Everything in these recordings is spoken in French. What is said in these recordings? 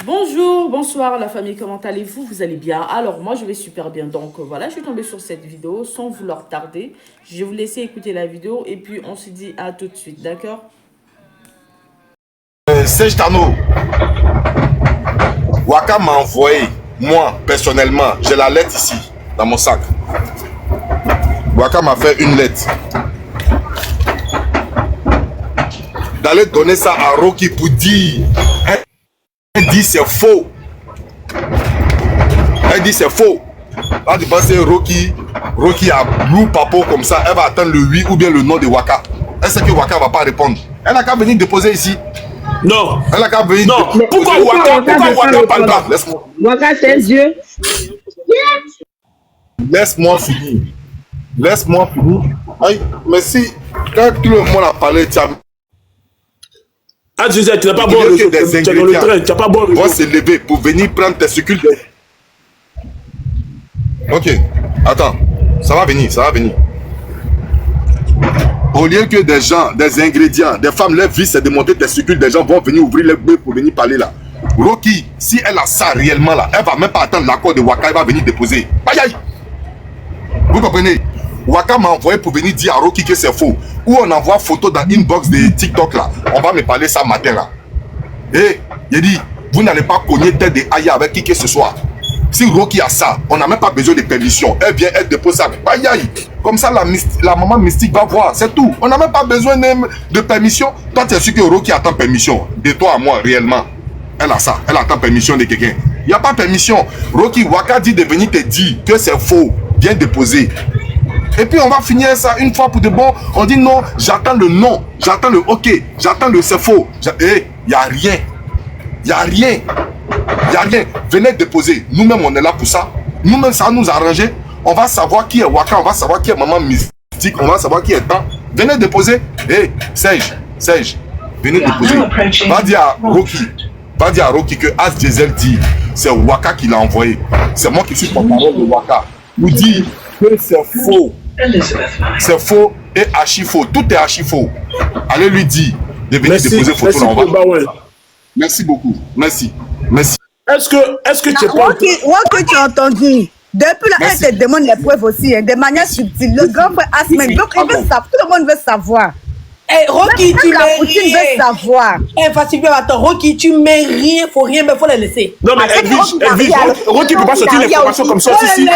Bonjour, bonsoir la famille, comment allez-vous? Vous allez bien? Alors moi je vais super bien, donc voilà, je suis tombée sur cette vidéo sans vouloir tarder. Je vais vous laisser écouter la vidéo et puis on se dit à tout de suite, d'accord? Serge Tano, Waka m'a envoyé, moi personnellement, j'ai la lettre ici, dans mon sac. Waka m'a fait une lettre. D'aller donner ça à Rocky pour dire, elle dit c'est faux. Elle dit c'est faux. Là tu penses Rocky a blue papo comme ça, elle va attendre le oui ou bien le non de Waka. Elle sait que Waka ne va pas répondre. Elle n'a qu'à venir déposer ici. Non. Elle n'a qu'à venir. Non. Pourquoi Waka parle pas? Waka c'est Dieu. Laisse-moi finir. Laisse-moi finir. Aïe, mais si, quand tout le monde a parlé, tu as... Ah, tu n'as pas bon réseau. Tu es dans le train, tu n'as pas bon réseau. Vont se lever pour venir prendre tes succultes. Ok, attends. Ça va venir, ça va venir. Au lieu que des gens, des ingrédients, des femmes, leur vie, c'est de monter tes succultes, des gens vont venir ouvrir les bœufs pour venir parler là. Rocky, si elle a ça réellement là, elle va même pas attendre l'accord de Waka, elle va venir déposer. Aïe aïe. Vous comprenez? Waka m'a envoyé pour venir dire à Rocky que c'est faux. Ou on envoie photo dans l'inbox de TikTok là. On va me parler ça matin là. Et il dit, vous n'allez pas cogner tête de aïe avec qui que ce soit. Si Rocky a ça, on n'a même pas besoin de permission. Elle vient, elle dépose ça. Aïe aïe. Comme ça, la maman mystique va voir. C'est tout. On n'a même pas besoin de permission. Toi, tu es sûr que Rocky attend permission. De toi à moi, réellement. Elle a ça. Elle attend permission de quelqu'un. Il n'y a pas permission. Rocky, Waka dit de venir te dire que c'est faux. Viens déposer. Et puis on va finir ça une fois pour de bon. On dit non, j'attends le non. J'attends le ok. J'attends le c'est faux. Il n'y a rien. Il n'y a rien. Il n'y a rien. Venez déposer. Nous-mêmes, on est là pour ça. Nous-mêmes, ça nous arrange. On va savoir qui est Waka. On va savoir qui est maman mystique. On va savoir qui est temps. Venez déposer. Serge. Venez déposer. Va dire à Rocky. Va dire à Rocky que As Diesel dit c'est Waka qui l'a envoyé. C'est moi qui suis porte-parole de Waka. Vous dit que c'est faux. C'est faux et archi faux. Tout est archi faux. Allez lui dire de venir déposer photo là. Merci beaucoup. Merci. Est-ce que tu es pas... Rocky, tu as entendu. Depuis là, elle te demande les preuves aussi, hein, de manière subtile. Le grand frère Asmen, donc on veut savoir, tout le monde veut savoir. Rocky, tu mets rien. Veut savoir. Facilement, attends, Rocky, tu mets rien, faut rien, mais faut la laisser. Non, mais Rocky peut pas sortir l'information comme ça ici.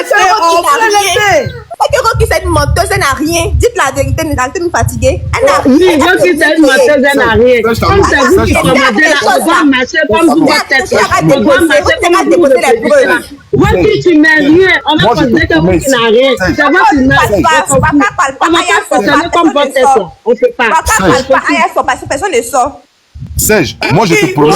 C'est que Rocky, c'est une menteuse, elle n'a rien. Dites la vérité, elle est fatiguée. Elle n'a rien. Oui, Rocky, c'est une menteuse, elle n'a rien. Comme c'est vous qui commandez là, on doit marcher comme vous êtes. On doit marcher comme vous êtes. Rocky, tu mets rien. On va considérer que Rocky n'a rien. C'est vrai qu'il n'a rien. On va pas fonctionner comme votre personne. On ne peut pas. Parce que personne ne sort. Serge, moi je te promets.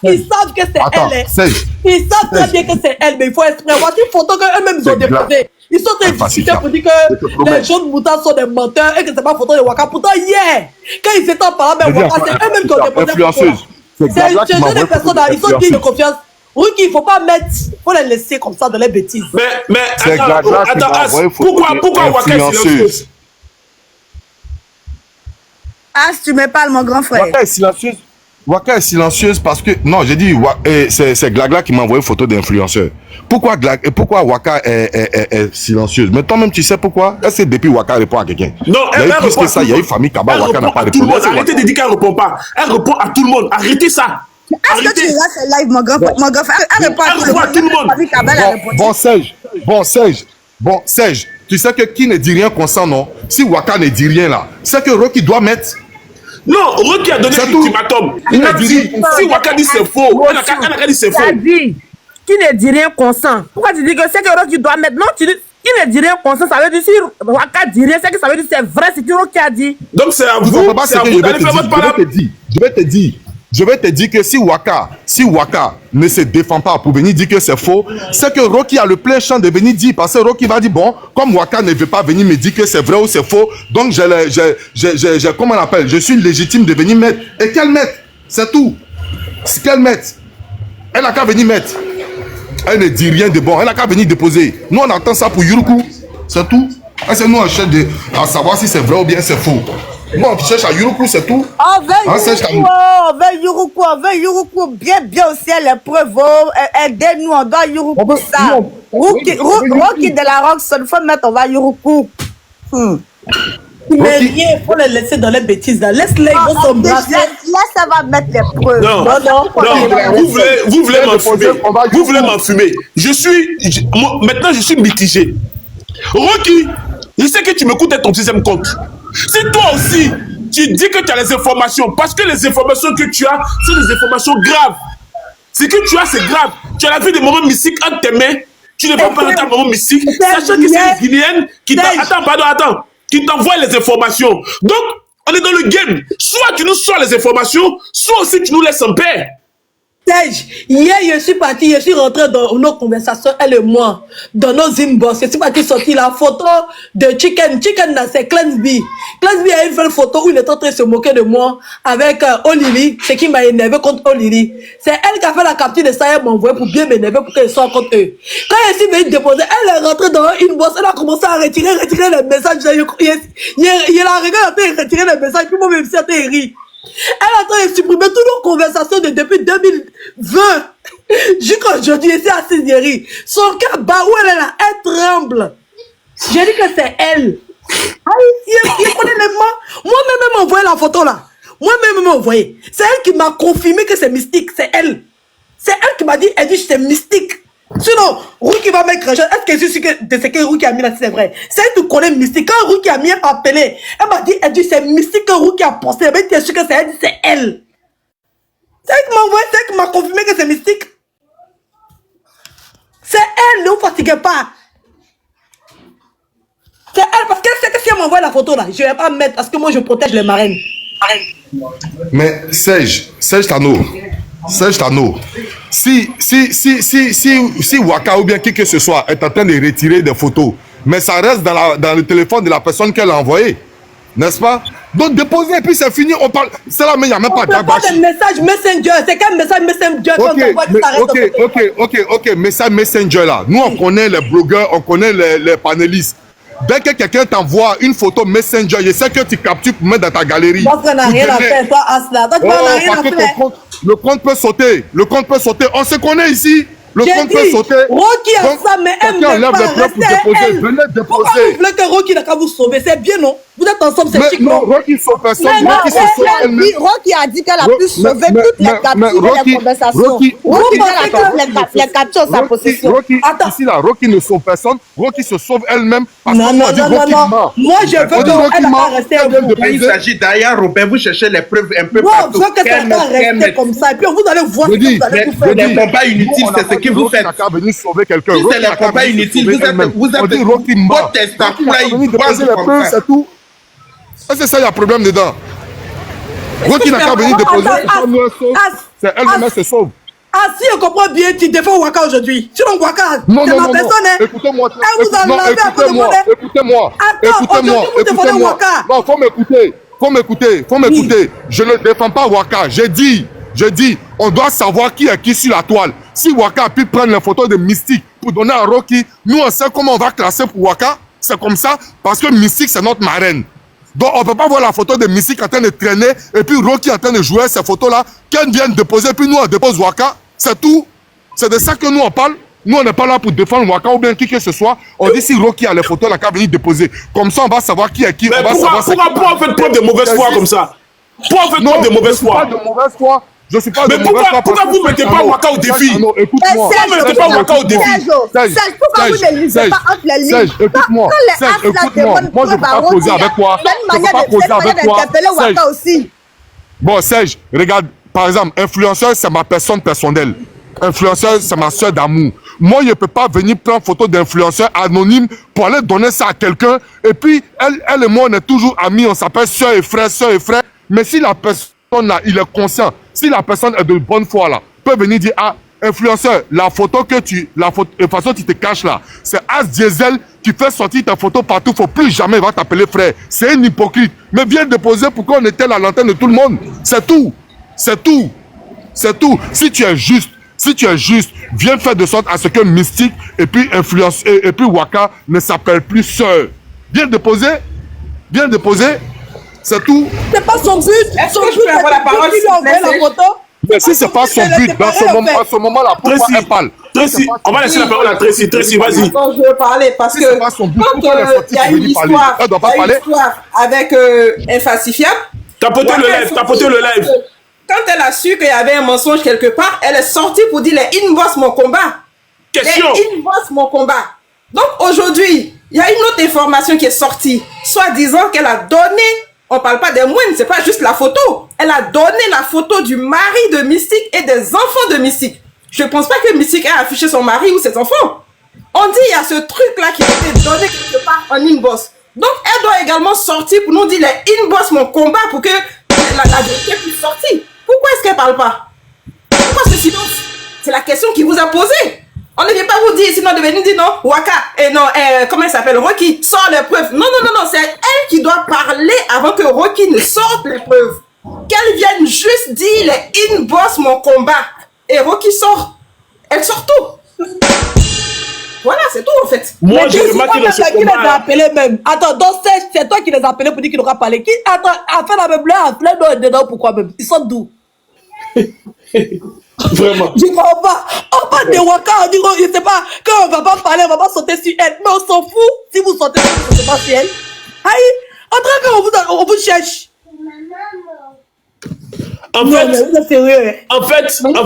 Ils savent que c'est elle. Serge. Ils savent très bien que c'est elle, mais il faut exprimer. Voici une photo qu'eux-mêmes ont déposée. Ils sont très discutés pour dire que les jeunes moutons sont des menteurs et que c'est pas photo de Waka. Pourtant, hier, quand ils étaient en parlant, mais Waka, c'est eux-mêmes qui ont déposé. C'est des personnes, ils sont dignes de confiance. Rocky, il faut pas mettre, faut les laisser comme ça dans les bêtises. Mais attends, pourquoi Waka est silencieuse? As, tu me parles, mon grand frère. Waka est silencieuse parce que... Non, j'ai dit, c'est Glagla qui m'a envoyé une photo d'influenceur. Pourquoi Waka est silencieuse? Mais toi-même, tu sais pourquoi? Est-ce que depuis Waka répond à quelqu'un? Non, elle répond à tout le monde. Il y a une famille Kaba, Waka n'a pas répondu. Arrêtez de dire qu'elle ne répond pas. Elle répond à tout le monde. Arrêtez ça. Est-ce que tu regardes ce live, mon grand frère? Elle répond à tout le monde. Bon, Serge, tu sais que qui ne dit rien consent, non? Si Waka ne dit rien là, c'est que Rocky doit mettre... Non, Rocky a donné l'ultimatum. Il a dit, si Waka dit c'est faux, elle a qu'à dire c'est faux. Qui ne dit rien consent. Pourquoi tu dis que c'est que Rocky doit mettre? Non, tu dis, qui ne dit rien consent, ça veut dire si Waka dit rien, c'est que ça veut dire c'est vrai, c'est que Rocky a dit. Donc c'est à vous, c'est à vous d'aller faire votre parole. Je vais te dire que si Waka ne se défend pas pour venir dire que c'est faux, c'est que Rocky a le plein champ de venir dire, parce que Rocky va dire, bon, comme Waka ne veut pas venir me dire que c'est vrai ou c'est faux, donc comment on appelle, je suis légitime de venir mettre. Et qu'elle mette, c'est tout. Qu'elle mette. Elle n'a qu'à venir mettre. Elle ne dit rien de bon, elle n'a qu'à venir déposer. Nous, on attend ça pour Yuruku, c'est tout. Et c'est nous, on cherche à savoir si c'est vrai ou bien c'est faux. Moi, on cherche à Yuruku, c'est tout. On veut Yuruku, bien au ciel, les preuves, aidez-nous, on doit Yuruku ça. Rocky de la Roxon, il faut mettre, on va Yuruku. Mais rien, il faut les laisser dans les bêtises. Laisse-les, ils vont s'embrasser. Là, ça va mettre les preuves. Non, vous voulez m'enfumer. Vous voulez m'enfumer. Maintenant, je suis mitigé. Rocky, je sais que tu m'écoutes à ton deuxième compte. Si toi aussi, tu dis que tu as les informations, parce que les informations que tu as, sont des informations graves. Ce que tu as, c'est grave. Tu as la vie de moments mystiques entre tes mains. Tu ne vas pas dans ta moment mystique, sachant que c'est les Guinéennes qui attends. Qui t'envoient les informations. Donc, on est dans le game. Soit tu nous sors les informations, soit aussi tu nous laisses en paix. Serge, hier, je suis rentré dans nos conversations, elle et moi, dans nos inbox. Je suis parti sortir la photo de Chicken. Chicken, c'est Clansby. Clansby a une photo où il est en train de se moquer de moi avec Olili, ce qui m'a énervé contre Olili. C'est elle qui a fait la capture de ça, elle m'a envoyé pour bien m'énerver pour qu'elle soit contre eux. Quand elle s'est venue déposer, elle est rentrée dans une inbox, elle a commencé à retirer les messages. Il a regardé, il a retiré les messages, puis moi-même, si elle rire. Elle a en train de supprimer toutes nos conversations depuis 2020 jusqu'à aujourd'hui, ici à Signerie. Son cœur bat où elle est là, elle tremble. J'ai dit que c'est elle. Il connaît les mains. Moi-même, elle m'a envoyé la photo là. Moi-même, elle m'a envoyé. C'est elle qui m'a confirmé que c'est mystique. C'est elle. C'est elle qui m'a dit, elle dit, c'est mystique. Sinon, Ruki va mettre un est-ce que je suis sûr de ce que Ruki a mis là, c'est vrai? C'est elle qui connaît mystique. Quand Ruki a mis appelé, elle m'a dit, elle dit, c'est mystique que Ruki a pensé. Mais tu es sûr que c'est elle? C'est elle. C'est elle qui m'a envoyé, c'est elle qui m'a confirmé que c'est mystique. C'est elle, ne vous fatiguez pas. C'est elle, parce qu'elle sait que si elle m'envoie la photo là, je ne vais pas mettre, parce que moi je protège les marraines. Mais Serge Tano, si Waka ou bien qui que ce soit est en train de retirer des photos, mais ça reste dans le téléphone de la personne qu'elle a envoyé, n'est-ce pas? Donc déposez et puis c'est fini, on parle. C'est là, mais il n'y a même pas d'agache. On ne parle pas de message Messenger, c'est quel message Messenger? Ok, message Messenger là. Nous on connaît les blogueurs, on connaît les panélistes. Dès que quelqu'un t'envoie une photo Messenger, je sais que tu captures pour mettre dans ta galerie. Parce qu'on n'a rien à faire, toi, Asla. Toi, tu n'as rien à faire. Le compte peut sauter. On se connaît ici. Le compte peut sauter. Rocky a ça, mais elle ne pas rester. Venez déposer. Pourquoi vous voulez que Rocky n'a qu'à vous sauver? C'est bien, non? Vous êtes ensemble, c'est chic, non? Rocky sauve personne. Rocky a dit qu'elle a pu sauver toutes les captures et les conversations. Rocky a les captures sa possession. Ici, là, Rocky ne sauve personne. Rocky se sauve elle-même. Non. Moi, je veux qu'elle va rester à vous. Il s'agit d'ailleurs, Robert, vous cherchez les preuves un peu partout. Moi, je veux qu'elle va rester comme ça. Et puis, vous allez voir ce que vous allez vous faire. Les combats inutiles, c'est ce que vous faites. Venir sauver quelqu'un. Si c'est les combats inutiles, vous êtes votre testament, c'est tout. C'est ça, il y a problème dedans. Rocky n'a qu'à venir déposer. C'est elle-même qui se sauve. Ah, si je comprends bien, tu défends Waka aujourd'hui. Sinon, Waka, c'est ma personne, hein. Écoutez-moi. Elle vous a enlevé à côté de moi. Écoutez-moi. Non, faut m'écouter. Je ne défends pas Waka. J'ai dit, on doit savoir qui est qui sur la toile. Si Waka a pu prendre les photos de Mystique pour donner à Rocky, nous on sait comment on va classer pour Waka. C'est comme ça, parce que Mystique c'est notre marraine. Donc on ne peut pas voir la photo de Mystique en train de traîner et puis Rocky en train de jouer ces photos-là. Qu'elle vienne déposer, puis nous on dépose Waka. C'est tout. C'est de ça que nous on parle. Nous on n'est pas là pour défendre Waka ou bien qui que ce soit. On dit si Rocky a les photos, là, qu'à venir déposer. Comme ça on va savoir qui est qui. Mais pourquoi en fait preuve de mauvaise foi comme ça? Pourquoi en fait preuve de mauvaise foi? Je suis pas mais de pourquoi vous ne mettez pas Waka au défi? Écoute-moi. Pourquoi vous ne mettez pas Waka au défi? Pourquoi vous ne lisez pas entre les lignes? Écoute-moi. Moi, je ne peux pas poser avec toi. Je ne peux pas poser avec toi. Bon, Serge, regarde. Par exemple, influenceur, c'est ma personne personnelle. Influenceur, c'est ma soeur d'amour. Moi, je ne peux pas venir prendre photo d'influenceur anonyme pour aller donner ça à quelqu'un. Et puis, elle et moi, on est toujours amis. On s'appelle soeur et frère. Mais si la personne là, il est conscient, si la personne est de bonne foi là, peut venir dire, ah, influenceur, la photo que de façon tu te caches là, c'est As Diesel qui fait sortir ta photo partout, faut plus jamais il va t'appeler frère. C'est un hypocrite. Mais viens déposer pour qu'on était à l'antenne de tout le monde. C'est tout. Si tu es juste, viens faire de sorte à ce que Mystique et puis Waka ne s'appellent plus sœurs. Viens déposer. C'est tout. C'est pas son but. Est-ce Son que je but, peux avoir la parole, c'est qu'il lui a envoyé la photo. Mais si c'est pas son but, dans ce moment-là, pourquoi elle parle? Tracy, on va laisser la parole à Tracy. Tracy, vas-y. Attends, je veux parler parce que pas son but, quand il y a une histoire, avec Infacifiable, Tapotez le live. Quand elle a su qu'il y avait un mensonge quelque part, elle est sortie pour dire les inbox mon combat. Question. Les inbox mon combat. Donc aujourd'hui, il y a une autre information qui est sortie, soi-disant qu'elle a donné, on parle pas des moines, c'est pas juste la photo. Elle a donné la photo du mari de Mystique et des enfants de Mystique. Je pense pas que Mystique ait affiché son mari ou ses enfants. On dit il y a ce truc-là qui a été donné quelque part en inbox. Donc elle doit également sortir pour nous dire les inbox mon combat pour que la vérité puisse sortir. Pourquoi est-ce qu'elle parle pas? Pourquoi ce silence? C'est la question qui vous a posée. On ne vient pas vous dire, sinon on devait nous dire non, Waka, et non, comment elle s'appelle, Rocky, sort les preuves. Non, c'est elle qui doit parler avant que Rocky ne sorte les preuves. Qu'elle vienne juste dire les inbox mon combat. Et Rocky sort. Elle sort tout. Voilà, c'est tout en fait. Moi, j'ai remarqué dans ce qui les a combat. appelés même. Attends, donc c'est toi qui les as appelés pour dire qu'il n'aura parlé. Qui, attends, à faire la même là, à faire dedans, pourquoi même? Ils sont d'où? Vraiment. Je comprends pas. On parle de Waka, on dit, je sais pas, quand on va pas parler, on va pas sauter sur elle. Mais on s'en fout. Si vous sautez, vous ne sautez pas sur elle. Aïe, en train qu'on vous cherche. En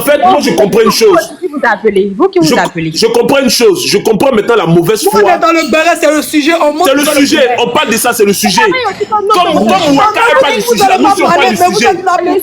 fait, moi je comprends une chose. Qui vous a appelé? Vous qui vous appelez? Je comprends une chose. Je comprends maintenant la mauvaise foi. On est dans le béret, c'est le sujet. C'est le sujet. On parle de ça, c'est le sujet. Comme Waka n'est pas du sujet, nous sommes pas du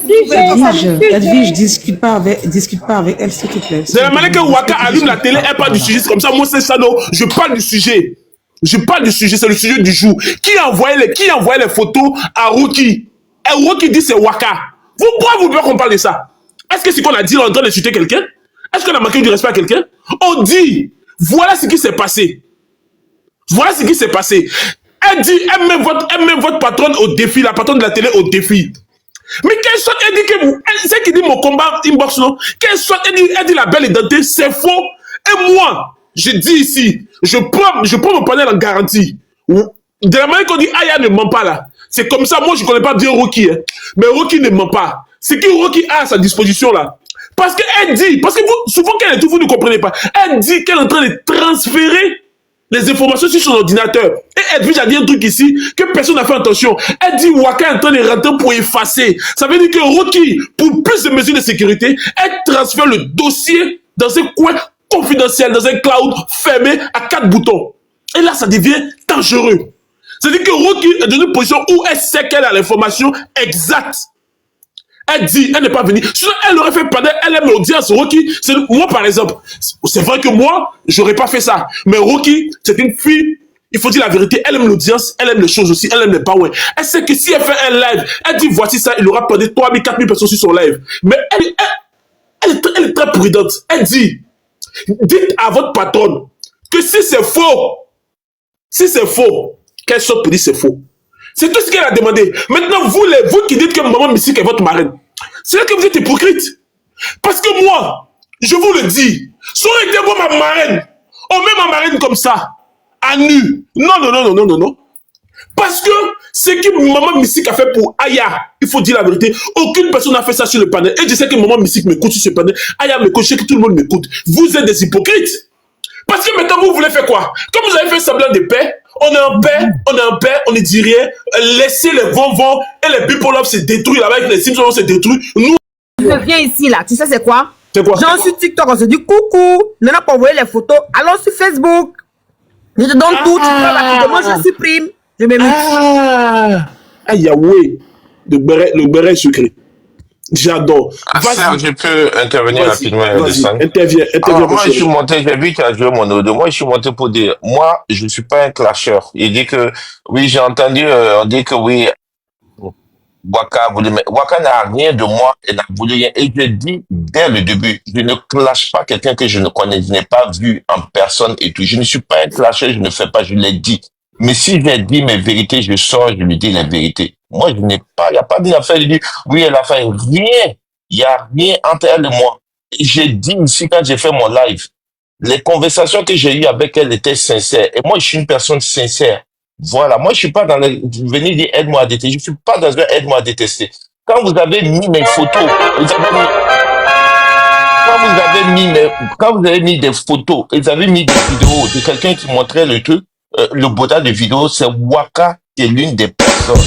sujet. Edwige, discute pas avec elle, s'il te plaît. De la manière que Waka allume la télé, elle parle du sujet. C'est comme ça, moi c'est ça, non. Je parle du sujet. Je parle du sujet, c'est le sujet du jour. Qui a envoyé les photos à Rocky? Et Rocky dit c'est Waka. Pourquoi vous voulez qu'on parle de ça? Est-ce que c'est qu'on a dit en train d'insulter quelqu'un? Est-ce qu'on a manqué du respect à quelqu'un? On dit, voilà ce qui s'est passé. Voilà ce qui s'est passé. Elle dit, elle met votre patronne au défi, la patronne de la télé au défi. Mais qu'elle soit, elle dit que c'est qui dit mon combat inbox, non? Qu'elle soit, elle dit la belle identité, c'est faux. Et moi, je dis ici, je prends mon panel en garantie. De la manière qu'on dit, Aya ne ment pas là. C'est comme ça, moi je ne connais pas bien Rocky, hein. Mais Rocky ne ment pas. C'est que Rocky a à sa disposition là. Parce qu'elle dit, parce que vous, souvent qu'elle est tout, vous ne comprenez pas. Elle dit qu'elle est en train de transférer les informations sur son ordinateur. Et Edwige a dit un truc ici que personne n'a fait attention. Elle dit Waka est en train de rentrer pour effacer. Ça veut dire que Rocky, pour plus de mesures de sécurité, elle transfère le dossier dans un coin confidentiel, dans un cloud fermé à 4 boutons. Et là, ça devient dangereux. C'est-à-dire que Rocky est dans une position où elle sait qu'elle a l'information exacte. Elle dit, elle n'est pas venue. Sinon, elle aurait fait pendant, elle aime l'audience. Rocky, moi par exemple, c'est vrai que moi, j'aurais pas fait ça. Mais Rocky, c'est une fille, il faut dire la vérité, elle aime l'audience, elle aime les choses aussi, elle aime les power. Elle sait que si elle fait un live, elle dit, voici ça, il aura pendant 3000, 4000 personnes sur son live. Mais elle est très prudente. Elle dit, dites à votre patronne que si c'est faux, qu'elle sorte pour dire c'est faux. C'est tout ce qu'elle a demandé. Maintenant, vous qui dites que maman Mystique est votre marraine, c'est là que vous êtes hypocrite. Parce que moi, je vous le dis, si on était moi ma marraine, on met ma marraine comme ça, à nu. Non. Parce que ce que maman Mystique a fait pour Aya, il faut dire la vérité, aucune personne n'a fait ça sur le panel. Et je sais que maman Mystique m'écoute sur ce panel, Aya m'écoute, je sais que tout le monde m'écoute. Vous êtes des hypocrites. Parce que maintenant, vous voulez faire quoi? Comme vous avez fait semblant de paix, on est en paix, on ne dit rien. Laissez les vents et les people se détruire là-bas, avec les Simpsons se détruire. Nous, Je viens ici là, tu sais c'est quoi? c'est quoi? Genre sur TikTok, on se dit coucou. Maintenant pour envoyer les photos, allons sur Facebook. Je te donne tout, tu prends la photo, moi je supprime. Je me mets. Ah, Yahweh, le béret sucré. J'adore. Serge, je peux intervenir rapidement. Interviens. Alors, moi, je suis monté, j'ai vu qu'il a joué mon audio. Moi, je suis monté pour dire, moi, je ne suis pas un clasheur. Il dit que, oui, j'ai entendu, on dit que oui, Waka voulait, mais Waka n'a rien de moi, elle n'a voulu rien. Et je dis dès le début, je ne clash pas quelqu'un que je ne connais, je n'ai pas vu en personne et tout. Je ne suis pas un clasheur, je ne fais pas, je l'ai dit. Mais si j'ai dit mes vérités, je sors, je lui dis la vérité. Moi, je n'ai pas, il n'y a pas d'affaire. Il dit, oui, elle a fait rien. Il n'y a rien entre elle et moi. Et j'ai dit ici, quand j'ai fait mon live, les conversations que j'ai eues avec elle étaient sincères. Et moi, je suis une personne sincère. Voilà, moi je suis pas dans le venir dire aide-moi à détester. Je suis pas dans un aide-moi à détester. Quand vous avez mis mes photos, quand vous avez mis des photos, ils avaient mis des vidéos de quelqu'un qui montrait le truc, le boda de vidéo, c'est Waka qui est l'une des personnes.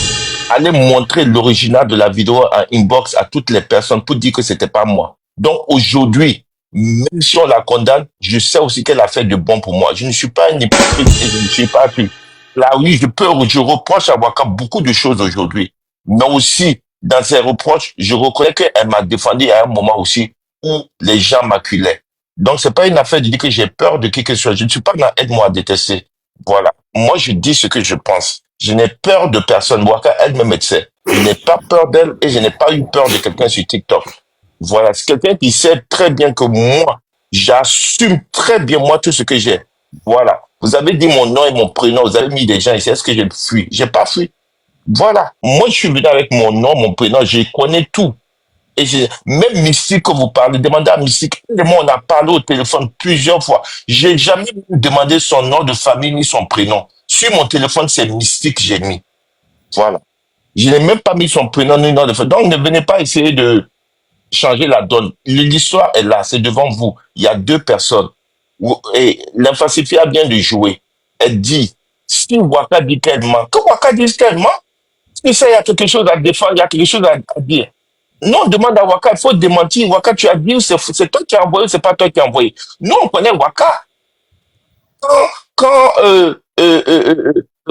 Allez montrer l'original de la vidéo en inbox à toutes les personnes pour dire que c'était pas moi. Donc aujourd'hui, même si on la condamne, je sais aussi qu'elle a fait de bon pour moi. Je ne suis pas un hypocrite et je ne suis pas plus. Là oui, je reproche à Waka beaucoup de choses aujourd'hui. Mais aussi, dans ses reproches, je reconnais qu'elle m'a défendu à un moment aussi où les gens m'acculaient. Donc, c'est pas une affaire de dire que j'ai peur de qui que ce soit. Je ne suis pas dans aide-moi à détester. Voilà. Moi, je dis ce que je pense. Je n'ai peur de personne. Waka, elle-même, elle sait. Je n'ai pas peur d'elle et je n'ai pas eu peur de quelqu'un sur TikTok. Voilà. C'est quelqu'un qui sait très bien que moi, j'assume très bien, moi, tout ce que j'ai. Voilà. Vous avez dit mon nom et mon prénom. Vous avez mis des gens ici. Est-ce que j'ai fui? J'ai pas fui. Voilà. Moi, je suis venu avec mon nom, mon prénom. Je connais tout. Et même Mystique, que vous parlez, demandez à Mystique. Moi, on a parlé au téléphone plusieurs fois. J'ai jamais demandé son nom de famille ni son prénom. Sur mon téléphone, c'est Mystique que j'ai mis. Voilà. Je n'ai même pas mis son prénom ni nom de famille. Donc, ne venez pas essayer de changer la donne. L'histoire est là, c'est devant vous. Il y a deux personnes. Et l'infalsifiée a bien de jouer. Elle dit, si Waka dit qu'elle ment, que Waka dise qu'elle ment, si ça, il y a quelque chose à défendre, il y a quelque chose à dire. Non, on demande à Waka, il faut démentir. Waka, tu as dit, ou c'est toi qui as envoyé, ou c'est pas toi qui as envoyé. Nous, on connaît Waka.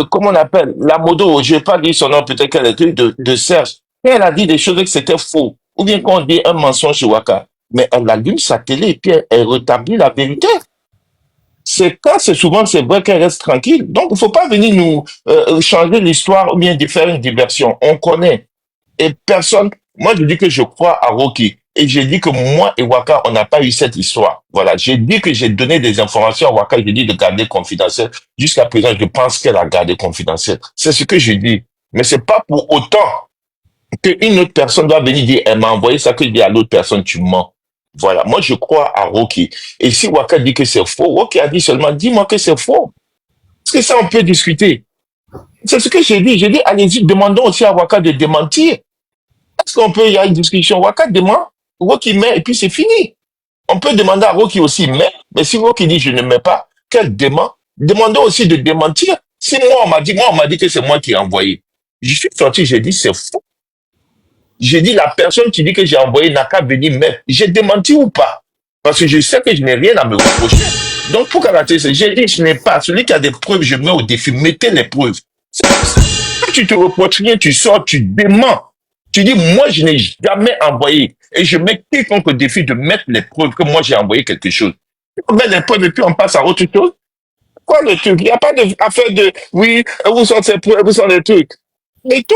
Comment on appelle, la modo, je vais pas dire son nom, peut-être qu'elle est de Serge. Et elle a dit des choses que c'était faux. Ou bien qu'on dit un mensonge chez Waka. Mais elle allume sa télé et puis elle rétablit la vérité. C'est quand c'est souvent, c'est vrai qu'elle reste tranquille. Donc, il faut pas venir nous changer l'histoire ou bien de faire une diversion. On connaît. Et personne, moi je dis que je crois à Rocky. Et j'ai dit que moi et Waka, on n'a pas eu cette histoire. Voilà, j'ai dit que j'ai donné des informations à Waka, j'ai dit de garder confidentiel. Jusqu'à présent, je pense qu'elle a gardé confidentiel. C'est ce que j'ai dit. Mais c'est pas pour autant qu'une autre personne doit venir dire, elle m'a envoyé ça, que je dis à l'autre personne, tu mens. Voilà, moi je crois à Rocky. Et si Waka dit que c'est faux, Rocky a dit seulement, dis-moi que c'est faux. Parce que ça, on peut discuter. C'est ce que j'ai dit. J'ai dit, allez-y, demandons aussi à Waka de démentir. Est-ce qu'on peut, il y a une discussion, Waka demande, Rocky met, et puis c'est fini. On peut demander à Rocky aussi, mais si Rocky dit je ne mets pas, qu'elle demande, demandons aussi de démentir. Si moi, on m'a dit que c'est moi qui ai envoyé. Je suis sorti, j'ai dit c'est faux. J'ai dit la personne qui dit que j'ai envoyé n'a qu'à venir mettre. J'ai démenti ou pas? Parce que je sais que je n'ai rien à me reprocher. Donc, pour caractériser, j'ai dit je n'ai pas. Celui qui a des preuves, je mets au défi. Mettez les preuves. Quand tu te reproches rien, tu sors, tu déments. Tu dis, moi, je n'ai jamais envoyé. Et je mets quiconque au défi de mettre les preuves que moi, j'ai envoyé quelque chose. On met les preuves et puis on passe à autre chose. Quoi le truc? Il n'y a pas d'affaire de, oui, vous sont ces preuves, vous sont les trucs. Mettons,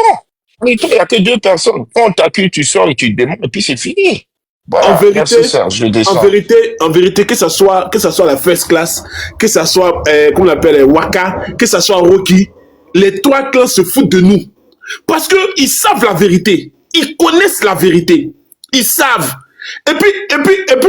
il n'y a que deux personnes. Quand on t'accuse, tu sors et tu demandes, et puis c'est fini. Voilà, en vérité, merci, Serge, je descends. En vérité, que ça soit la first class, que ça soit, comment on appelle, Waka, que ça soit Rocky, les trois clans se foutent de nous. Parce que ils savent la vérité. Ils connaissent la vérité. Ils savent. Et puis,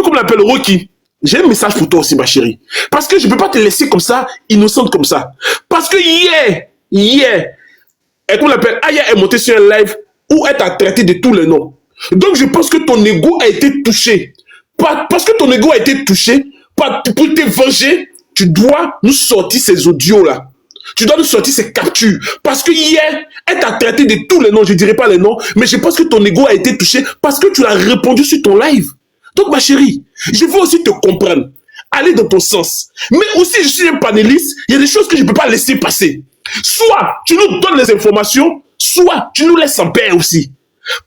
comme on appelle Rocky, j'ai un message pour toi aussi, ma chérie. Parce que je ne peux pas te laisser comme ça, innocente comme ça. Parce que hier, et comme on l'appelle, Aya est montée sur un live où elle t'a traité de tous les noms. Donc, je pense que ton ego a été touché. Parce que ton ego a été touché, pour te venger, tu dois nous sortir ces audios-là. Tu dois nous sortir ces captures. Parce que hier, elle t'a traité de tous les noms. Je ne dirai pas les noms, mais je pense que ton ego a été touché parce que tu l'as répondu sur ton live. Donc, ma chérie, je veux aussi te comprendre. Aller dans ton sens. Mais aussi, je suis un panéliste. Il y a des choses que je ne peux pas laisser passer. Soit tu nous donnes les informations, soit tu nous laisses en paix aussi.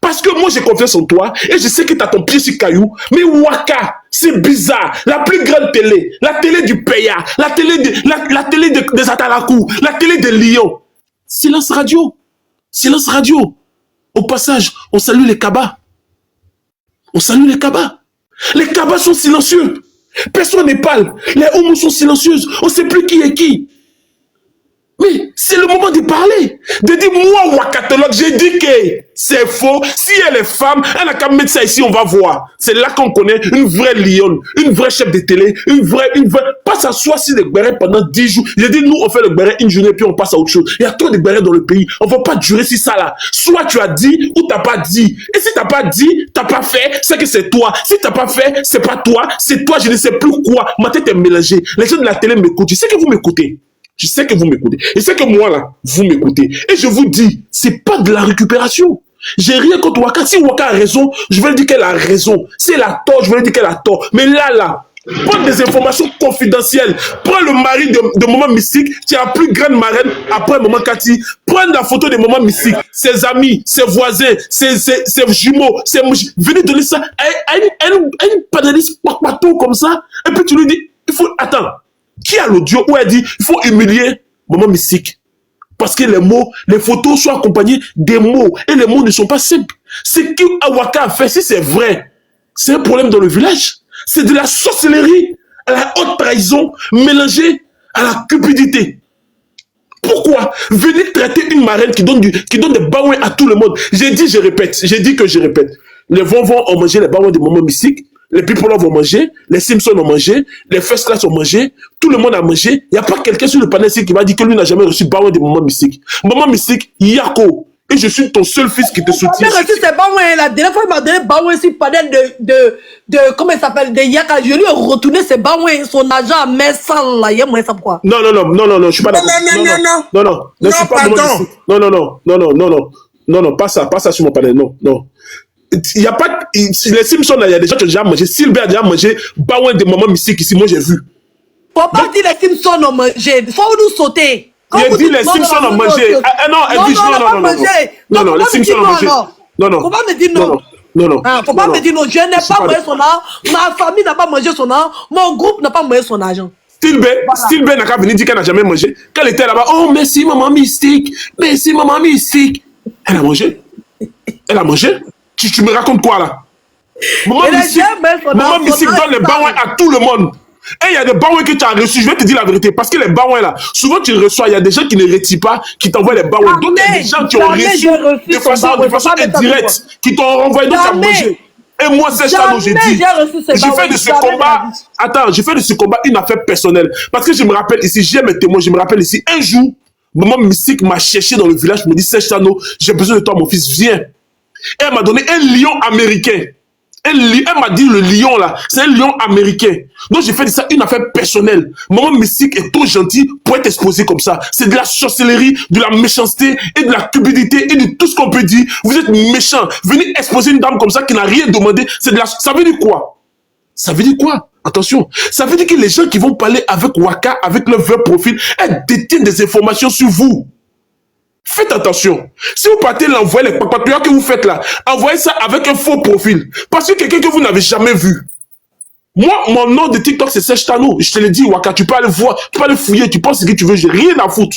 Parce que moi, j'ai confiance en toi et je sais que tu as ton pied sur caillou. Mais Waka, c'est bizarre. La plus grande télé, la télé du Peya, la télé des Atalakou, la télé de Lyon. Silence radio. Silence radio. Au passage, on salue les Kabas. On salue les Kabas. Les Kabas sont silencieux. Personne n'est pâle. Les homos sont silencieuses. On ne sait plus qui est qui. Mais c'est le le moment de parler. De dire, moi, Wakatologue, j'ai dit que c'est faux. Si elle est femme, elle n'a qu'à mettre ça ici, on va voir. C'est là qu'on connaît une vraie lionne, une vraie chef de télé, une vraie... Pas s'asseoir sur les béret pendant 10 jours. J'ai dit, nous, on fait le béret une journée, puis on passe à autre chose. Il y a trop de bérets dans le pays. On ne va pas durer sur ça, là. Soit tu as dit, ou tu n'as pas dit. Et si tu n'as pas dit, tu n'as pas fait, c'est que c'est toi. Si tu n'as pas fait, c'est pas toi, c'est toi, je ne sais plus quoi. Ma tête est mélangée. Les gens de la télé m'écoutent. Je sais que vous m'écoutez. Je sais que vous m'écoutez. Et c'est que moi, là, vous m'écoutez. Et je vous dis, c'est pas de la récupération. J'ai rien contre Waka. Si Waka a raison, je vais lui dire qu'elle a raison. Si elle a tort, je vais lui dire qu'elle a tort. Mais là, prends des informations confidentielles. Prends le mari de Maman Mystique, qui est la plus grande marraine après Maman Cathy. Prends la photo de Maman Mystique, ses amis, ses voisins, ses jumeaux. Venez donner ça à une panéliste partout comme ça. Et puis tu lui dis, il faut... Attends. Qui a l'audio où elle dit, il faut humilier Maman Mystique? Parce que les mots, les photos sont accompagnées des mots. Et les mots ne sont pas simples. Ce qu'Awaka a fait, si c'est vrai, c'est un problème dans le village. C'est de la sorcellerie à la haute trahison mélangée à la cupidité. Pourquoi venir traiter une marraine qui donne des baouins à tout le monde? J'ai dit, je répète. J'ai dit que je répète. Les Vonvon ont mangé les baouins de Maman Mystique. Les People ont mangé, les Simpsons ont mangé, les First Class ont mangé, tout le monde a mangé. Il n'y a pas quelqu'un sur le panel ici qui va dire que lui n'a jamais reçu baouin de Maman Mystique. Maman Mystique, Yako, et je suis ton seul fils qui te soutient. J'ai reçu ces baouins, la dernière fois il m'a donné baouin sur le panel de comment il s'appelle, de Yaka. Je lui ai retourné ces baouins, son argent à 100 là, il y a moins ça pourquoi? Non, je suis pas d'accord. Non, je suis pas Maman Mystique. Non, pas ça sur mon panel, non. Il y a pas, les Simpsons, il y a des gens qui ont déjà mangé. Sylvain a déjà mangé baouin de Maman Mystique ici, moi j'ai vu. Faut pas dire les Simpsons ont mangé, faut nous sauter. Il a dit les Simpsons ont mangé. Non, elle dit non, les Simpsons ont mangé. Non. Faut pas me dire non. Non. Faut pas me dire non, je n'ai pas mangé son argent, ma famille n'a pas mangé son argent, mon groupe n'a pas mangé son argent. Sylvain n'a qu'à venir dire qu'elle n'a jamais mangé. Qu'elle était là-bas, oh merci Maman Mystique, merci Maman Mystique. Elle a mangé. Tu me racontes quoi là? Maman Mystique donne les baouins à tout le monde. Et il y a des baouins que tu as reçus, je vais te dire la vérité, parce que les baouins là, souvent tu les reçois, il y a des gens qui ne retirent pas, qui t'envoient les baouins. Donc il y a des gens qui ont reçu de façon indirecte, qui t'ont renvoyé, donc tu as mangé. Et moi, c'est ça dont j'ai dit. Je fais de ce combat, je fais de ce combat une affaire personnelle. Parce que je me rappelle ici, j'ai mes témoins, je me rappelle ici, un jour, Maman Mystique m'a cherché dans le village, me dit, Serge Tano, j'ai besoin de toi, mon fils, viens. Et elle m'a donné un lion américain. Elle m'a dit le lion là, c'est un lion américain. Donc j'ai fait de ça une affaire personnelle. Maman Mystique est trop gentille pour être exposée comme ça. C'est de la sorcellerie, de la méchanceté et de la cupidité et de tout ce qu'on peut dire. Vous êtes méchant. Venez exposer une dame comme ça qui n'a rien demandé. Ça veut dire quoi? Ça veut dire quoi? Attention. Ça veut dire que les gens qui vont parler avec Waka, avec leur vrai profil, elles détiennent des informations sur vous. Faites attention. Si vous partez l'envoyer, les papatouillas que vous faites là, envoyez ça avec un faux profil. Parce que quelqu'un que vous n'avez jamais vu. Moi, mon nom de TikTok, c'est Serge Tano. Je te l'ai dit, Waka, tu peux aller voir, tu peux aller fouiller, tu penses ce que tu veux, j'ai rien à foutre.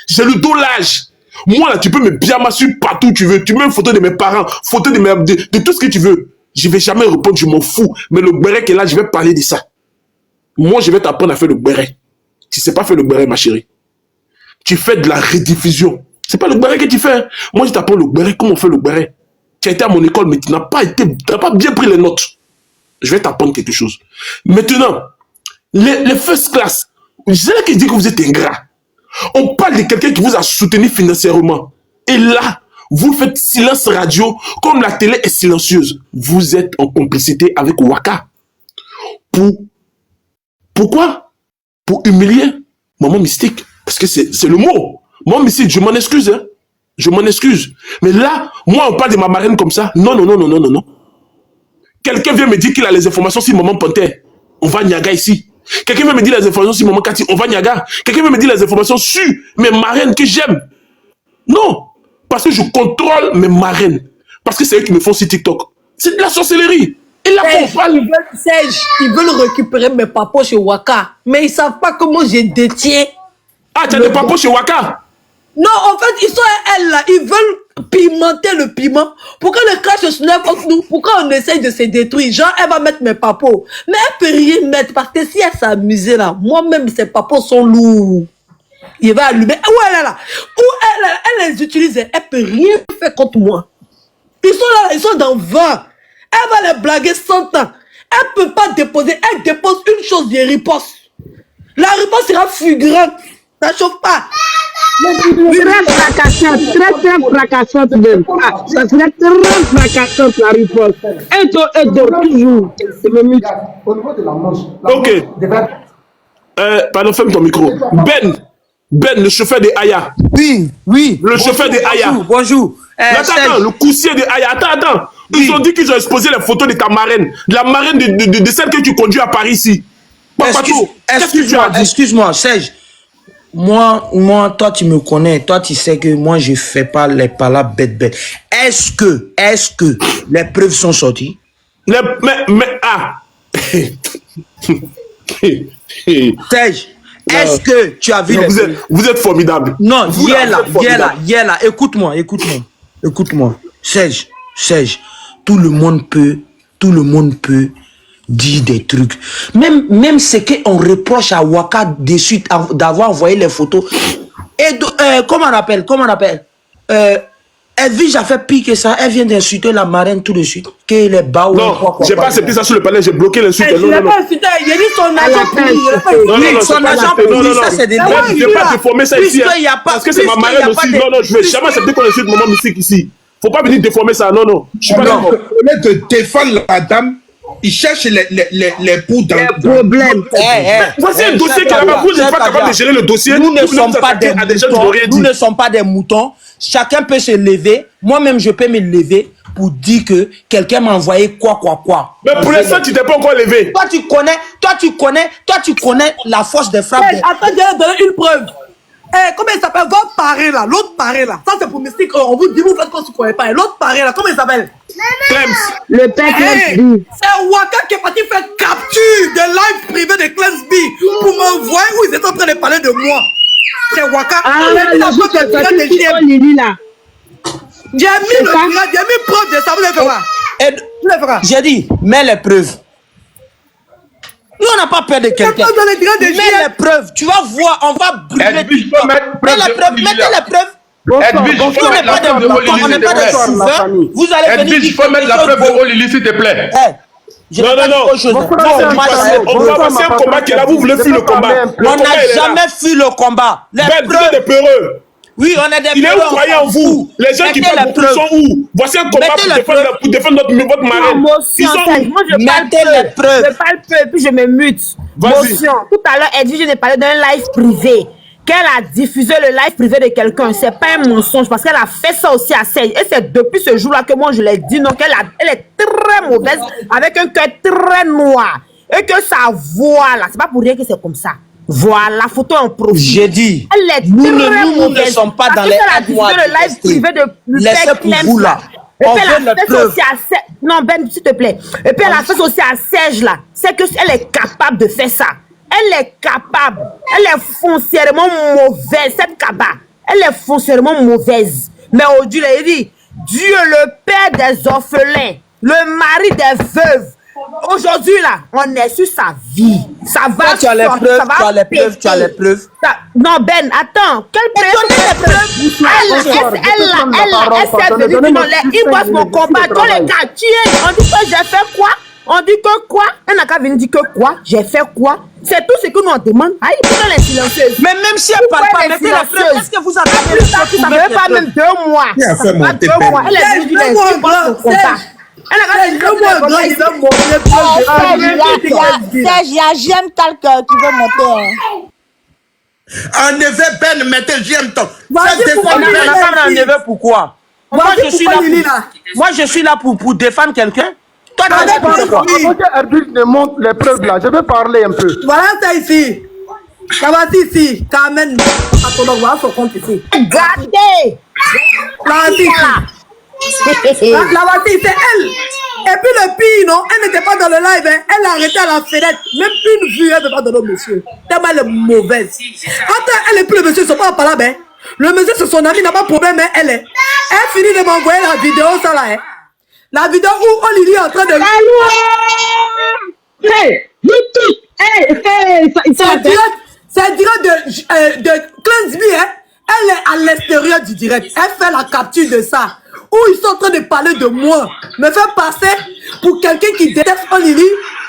J'ai le dos large. Moi, là, tu peux me bien m'assurer partout où tu veux. Tu mets une photo de mes parents, photo de tout ce que tu veux. Je vais jamais répondre, je m'en fous. Mais le béret qui est là, je vais parler de ça. Moi, je vais t'apprendre à faire le béret. Tu sais pas faire le béret, ma chérie. Tu fais de la rediffusion. C'est pas le béret que tu fais. Hein. Moi, je t'apprends le béret, comment on fait le béret. Tu as été à mon école, mais tu n'as pas bien pris les notes. Je vais t'apprendre quelque chose. Maintenant, les first class, c'est là que je dis que vous êtes ingrat. On parle de quelqu'un qui vous a soutenu financièrement. Et là, vous faites silence radio, comme la télé est silencieuse. Vous êtes en complicité avec Waka. Pourquoi? Pour humilier Maman Mystique. Parce que c'est le mot. Maman Mystique, je m'en excuse. Hein. Je m'en excuse. Mais là, moi, on parle de ma marraine comme ça. Non. Quelqu'un vient me dire qu'il a les informations sur Maman Panthère. On va Niaga ici. Quelqu'un vient me dire les informations sur Maman Cathy. On va Niaga. Quelqu'un vient me dire les informations sur mes marraines que j'aime. Non. Parce que je contrôle mes marraines. Parce que c'est eux qui me font sur TikTok. C'est de la sorcellerie. Et là, ils veulent récupérer mes papas chez Waka. Mais ils ne savent pas comment je détiens. Ah, tu as des papas chez Waka? Non, en fait, ils sont elles là. Ils veulent pimenter le piment. Pourquoi le crash se soulève entre nous? Pourquoi on essaye de se détruire? Genre, elle va mettre mes papos. Mais elle peut rien mettre. Parce que si elle s'amusait là, moi-même, ses papos sont lourds. il va allumer. Où elle est là? Où elle les utilise, elle peut rien faire contre moi. Ils sont là, ils sont dans 20. Elle va les blaguer 100 ans. Elle peut pas déposer, elle dépose une chose de riposte. La riposte sera fulgurante. Ça chauffe pas. Très fracassante, très fracassante même. Ça serait très fracassante la riposte. Elle dort toujours. Au niveau de la manche. Ok. Pardon, ferme ton micro. Ben, le chauffeur de Aya. Oui. Le chauffeur de Aya. Bonjour. Attends, le coussier de Aya. Attends. Ils ont dit qu'ils ont exposé les photos de ta marraine. De la marraine de celle que tu conduis à Paris ici. Excuse-moi, Serge. Moi, toi, tu me connais. Toi, tu sais que moi, je fais pas les palabres bêtes. Est-ce que les preuves sont sorties? Serge, est-ce que tu as vu les preuves? Vous êtes formidable. Non, hier là. Écoute-moi. Serge, tout le monde peut dire des trucs. Même ce qu'on reproche à Waka de suite d'avoir envoyé les photos. Et comment on appelle Edwige a fait pire que ça. Elle vient d'insulter la marraine tout de suite. Qu'elle est bas ou non, j'ai pas accepté ça sur le panel, j'ai bloqué l'insulte. Je l'ai pas insulté, il a dit son agent son agent pourri, ça c'est des je ne vais pas déformer ça ici. Parce que c'est ma marraine aussi. Non, je vais jamais accepter qu'on insulte maman mystique ici. Faut pas venir déformer ça, non. Je suis pas d'accord. Au lieu de défendre la dame, il cherche les poux dans le problème. Voici un dossier qui là-bas, vous n'êtes pas capable de gérer le dossier. Nous ne sommes pas des moutons. Chacun peut se lever. Moi-même, je peux me lever pour dire que quelqu'un m'a envoyé quoi. Mais pour l'instant, tu t'es pas encore levé. Toi, tu connais la force des frappes. Attends, je vais donner une preuve. Comment il s'appelle? Votre paré là, l'autre paré là. Ça c'est pour mystique. On vous dit, vous faites quoi si vous ne connaissez pas. L'autre paré là, comment il s'appelle? Clems. Le père Clems. C'est Waka qui est parti faire capture de live privé de Clems B pour m'envoyer où ils étaient en train de parler de moi. C'est Waka. Lili là. J'ai mis preuve de ça. Vous l'avez fait quoi? J'ai dit, mets les preuves. Nous, on n'a pas peur de quelqu'un. Mets les preuves. Tu vas voir, on va brûler. Mettez les preuves. Edwige, il faut mettre la preuve de Olili, s'il te plaît. Vous allez venir. Edwige, il faut mettre la preuve de Olili, s'il te plaît. Non. On va passer un combat qui est là, vous voulez fuir le combat. On n'a jamais fui le combat. Les preuves des peureux. Oui, on a des il est où croyez en vous? Les gens qui parlent beaucoup sont où? Voici un combat pour défendre votre marraine. Moi, je parle peu et puis je me mute. Motion. Tout à l'heure, Edwige, je parlé d'un live privé. Qu'elle a diffusé le live privé de quelqu'un. C'est pas un mensonge parce qu'elle a fait ça aussi à Serge. Et c'est depuis ce jour-là que moi je l'ai dit. Donc elle est très mauvaise avec un cœur très noir. Et que sa voix là, c'est pas pour rien que c'est comme ça. Voilà, la photo en profil. J'ai dit, elle est nous ne sommes pas dans les mois le live privé de laissez pour vous là. Et puis elle a fait aussi à Serge. Non, Ben, s'il te plaît. Et puis elle a fait aussi à Serge là. C'est qu'elle est capable de faire ça. Elle est capable. Elle est foncièrement mauvaise, cette Kaba. Elle est foncièrement mauvaise. Mais aujourd'hui, il dit, Dieu, le père des orphelins, le mari des veuves. Aujourd'hui, là, on est sur sa vie. Ça va. Tu as les preuves, tu as les preuves. Non, Ben, attends. Quelle preuve? Elle s'est venue dans les inbox, mon combat. Dans les quartiers, on dit que j'ai fait quoi? On dit que quoi? Elle n'a qu'à venir dire que quoi? J'ai fait quoi? C'est tout ce que nous on demande. Aïe, pourquoi les silencieuses? Mais même si elle parle pas, mettez la preuve. Est-ce que vous avez fait ça? Ça ne fait pas même 2 mois. Ça fait pas 2 mois. Elle est venue dire Serge, il y a J'aime quelqu'un qui veut monter. En effet, Ben, mettez J'aime ton. Pourquoi? Moi, je suis là pour défendre quelqu'un. Toi, avant que Edwige ne montre les preuves là, je vais parler un peu. Voilà ça ici. Ça va ici. Carmen, voilà son compte ici. Regardez. La voici, c'est elle. Et puis le pire, non, elle n'était pas dans le live, hein. Elle a arrêté à la fenêtre. Même une vue, elle ne veut pas donner au monsieur. Tellement elle est mauvaise. Quand elle est plus le monsieur, ils ne sont pas en là, hein. Le monsieur, c'est son ami, il n'a pas de problème, hein. Elle finit de m'envoyer la vidéo, ça là, hein. La vidéo où Olili est en train de... C'est direct de Cleansby, hein. Elle est à l'extérieur du direct. Elle fait la capture de ça. Où ils sont en train de parler de moi. Me fait passer pour quelqu'un qui déteste Olili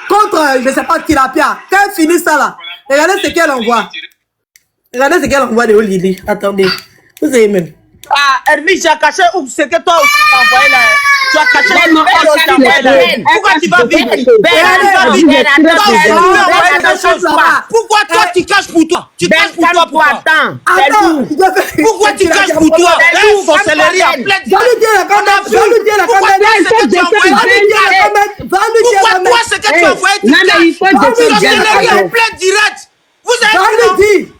contre, je ne sais pas, Tilapia. Quand elle finit ça là, regardez ce qu'elle envoie. Regardez ce qu'elle envoie de Olili. Attendez. Vous savez même. Ah, Hermie, j'ai caché où c'est que toi aussi t'as envoyé là. Tu as caché les pourquoi tu vas vite? Pourquoi toi tu caches pour toi? Tu caches pour toi, pourquoi? Attends. Pourquoi tu caches pour toi? Sorcellerie en pleine. Pourquoi toi c'est que tu as envoyé du sorcellerie en plein direct? Vous avez dit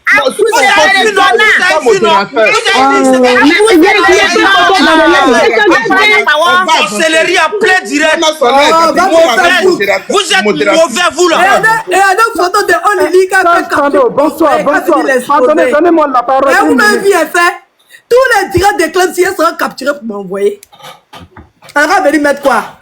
sorcellerie en plein direct. Vous êtes mauvais, vous là. Et à nos photos de Olili qui a fait capture. Bonsoir. Attendez, donnez-moi la parole. Et vous m'avez vu, fait. Tous les directs de Clan Sien seront capturés pour m'envoyer. On va venir mettre quoi?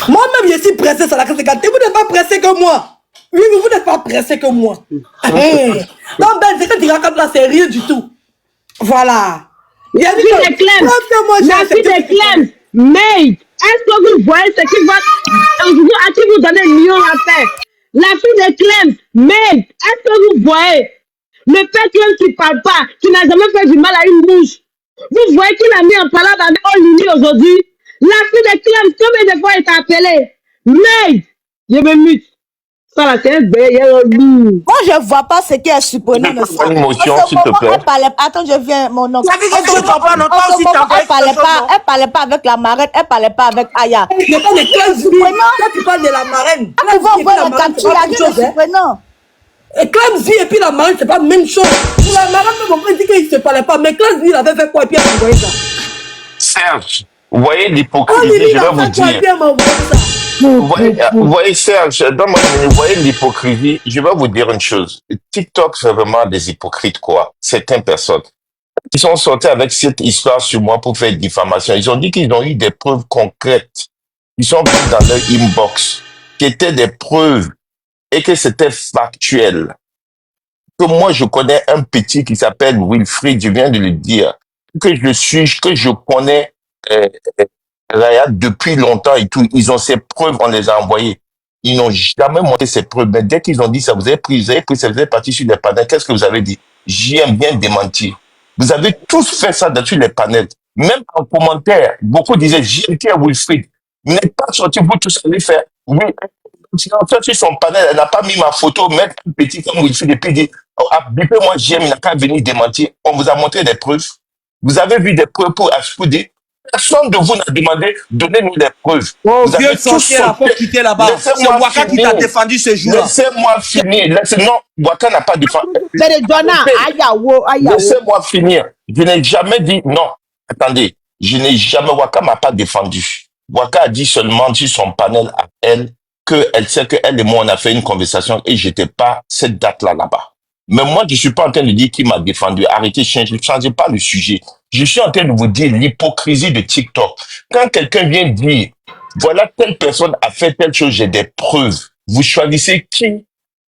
Moi-même, je suis pressé sur la case de gâteau. Vous n'êtes pas pressé que moi. Oui, mais vous n'êtes pas pressé que moi. Non, ben, c'est que tu racontes là, c'est rien du tout. Voilà. La fille de Clem. La fille de Clem. Mais, est-ce que vous voyez ce qui va... À qui vous donnez un million à faire? La fille de Clem. Mais, est-ce que vous voyez le fait Clem qui ne parle pas, qui n'a jamais fait du mal à une bouche? Vous voyez qu'il a mis en palabre avec Olili aujourd'hui? La fille de Clem, combien de fois elle t'a appelé? Mais, je me mute. Ça là, c'est un moi, je vois pas ce qu'elle est surprenant de ça. Une motion, s'il te plaît. Attends, je viens, mon oncle. Elle parlait pas avec la marraine, elle parlait pas avec Aya. Mais pas de 15 surprenant. Là, tu parles de la marraine. Elle pouvait envoyer la capture, il y a des surprenants. Et Clemsy et puis la marraine, c'est pas la même chose. Pour la marraine, on peut dire qu'il ne se parlait pas. Mais Clemsy, il avait fait quoi et puis elle a envoyé ça. Serge, vous voyez l'hypocrisie, je vais vous dire. Vous voyez, Serge, vous voyez l'hypocrisie, je vais vous dire une chose. TikTok, c'est vraiment des hypocrites, quoi. Certaines personnes. Ils sont sortis avec cette histoire sur moi pour faire diffamation. Ils ont dit qu'ils ont eu des preuves concrètes. Ils sont venus dans leur inbox, qui étaient des preuves et que c'était factuel. Que moi, je connais un petit qui s'appelle Wilfried, je viens de le dire, que je connais, Raya depuis longtemps et tout. Ils ont ces preuves, on les a envoyées. Ils n'ont jamais montré ces preuves. Mais dès qu'ils ont dit ça, vous avez pris ça, vous êtes parti sur les panels. Qu'est-ce que vous avez dit? J'aime bien démentir. Vous avez tous fait ça dessus les panels. Même en commentaire, beaucoup disaient, j'aime bien Wilfried. Vous n'êtes pas sorti, vous tous allez faire. Oui, sur son panel, elle n'a pas mis ma photo, mettre un petit comme Wilfried et puis dit, moi j'aime, il n'a qu'à venir démentir. On vous a montré des preuves. Vous avez vu des preuves pour dire. Personne de vous n'a demandé, donnez-nous des preuves. Oh, vous vieux sorcier, il faut quitter là-bas. C'est Waka qui t'a défendu ce jour-là. Laissez-moi finir. Non, Waka n'a pas défendu. Laissez-moi finir. Je n'ai jamais dit, non, attendez, Waka m'a pas défendu. Waka a dit seulement sur son panel à elle, qu'elle sait qu'elle et moi, on a fait une conversation et j'étais pas cette date-là là-bas. Mais moi, je suis pas en train de dire qui m'a défendu. Arrêtez, ne changez pas le sujet. Je suis en train de vous dire l'hypocrisie de TikTok. Quand quelqu'un vient dire, voilà, telle personne a fait telle chose, j'ai des preuves. Vous choisissez qui,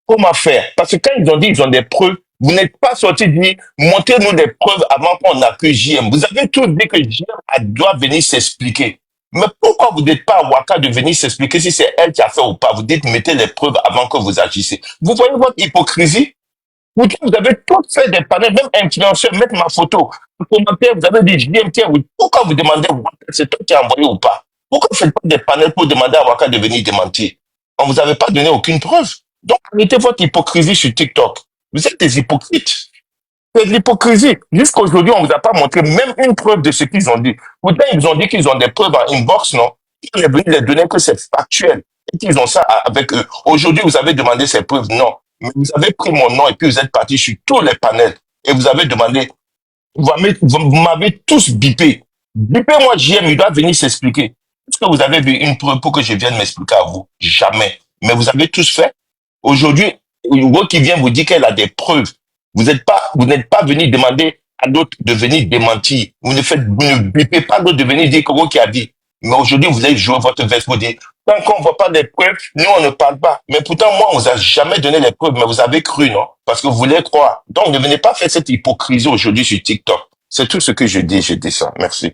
comment faire. Parce que quand ils ont dit ils ont des preuves, vous n'êtes pas sorti de dire, montrez-nous des preuves avant qu'on accuse JM. Vous avez tous dit que JM doit venir s'expliquer. Mais pourquoi vous n'êtes pas à Waka de venir s'expliquer si c'est elle qui a fait ou pas? Vous dites, mettez les preuves avant que vous agissez. Vous voyez votre hypocrisie? Vous avez tous fait des panels, même influenceurs, mettre ma photo. En commentaire, vous avez dit, JM, tiens, pourquoi vous demandez, c'est toi qui as envoyé ou pas? Pourquoi vous ne faites pas des panels pour demander à Waka de venir démentir? On ne vous avait pas donné aucune preuve. Donc, arrêtez votre hypocrisie sur TikTok. Vous êtes des hypocrites. C'est de l'hypocrisie. Jusqu'aujourd'hui, on ne vous a pas montré même une preuve de ce qu'ils ont dit. Pourtant, ils ont dit qu'ils ont des preuves en inbox, non? Ils ont venu les donner que c'est factuel. Et qu'ils ont ça avec eux. Aujourd'hui, vous avez demandé ces preuves, non. Mais vous avez pris mon nom et puis vous êtes parti sur tous les panels. Et vous avez demandé, vous m'avez tous bipé. Bipez-moi, JM, il doit venir s'expliquer. Est-ce que vous avez vu une preuve pour que je vienne m'expliquer à vous? Jamais. Mais vous avez tous fait. Aujourd'hui, Hugo qui vient vous dire qu'elle a des preuves. Vous n'êtes pas venu demander à d'autres de venir démentir. Vous ne bipez pas d'autres de venir dire que qui a dit. Mais aujourd'hui, vous avez joué votre veste pour dire, Tant qu'on ne voit pas les preuves, nous, on ne parle pas. Mais pourtant, moi, on vous a jamais donné les preuves, mais vous avez cru, non? Parce que vous voulez croire. Donc, ne venez pas faire cette hypocrisie aujourd'hui sur TikTok. C'est tout ce que je dis ça. Merci.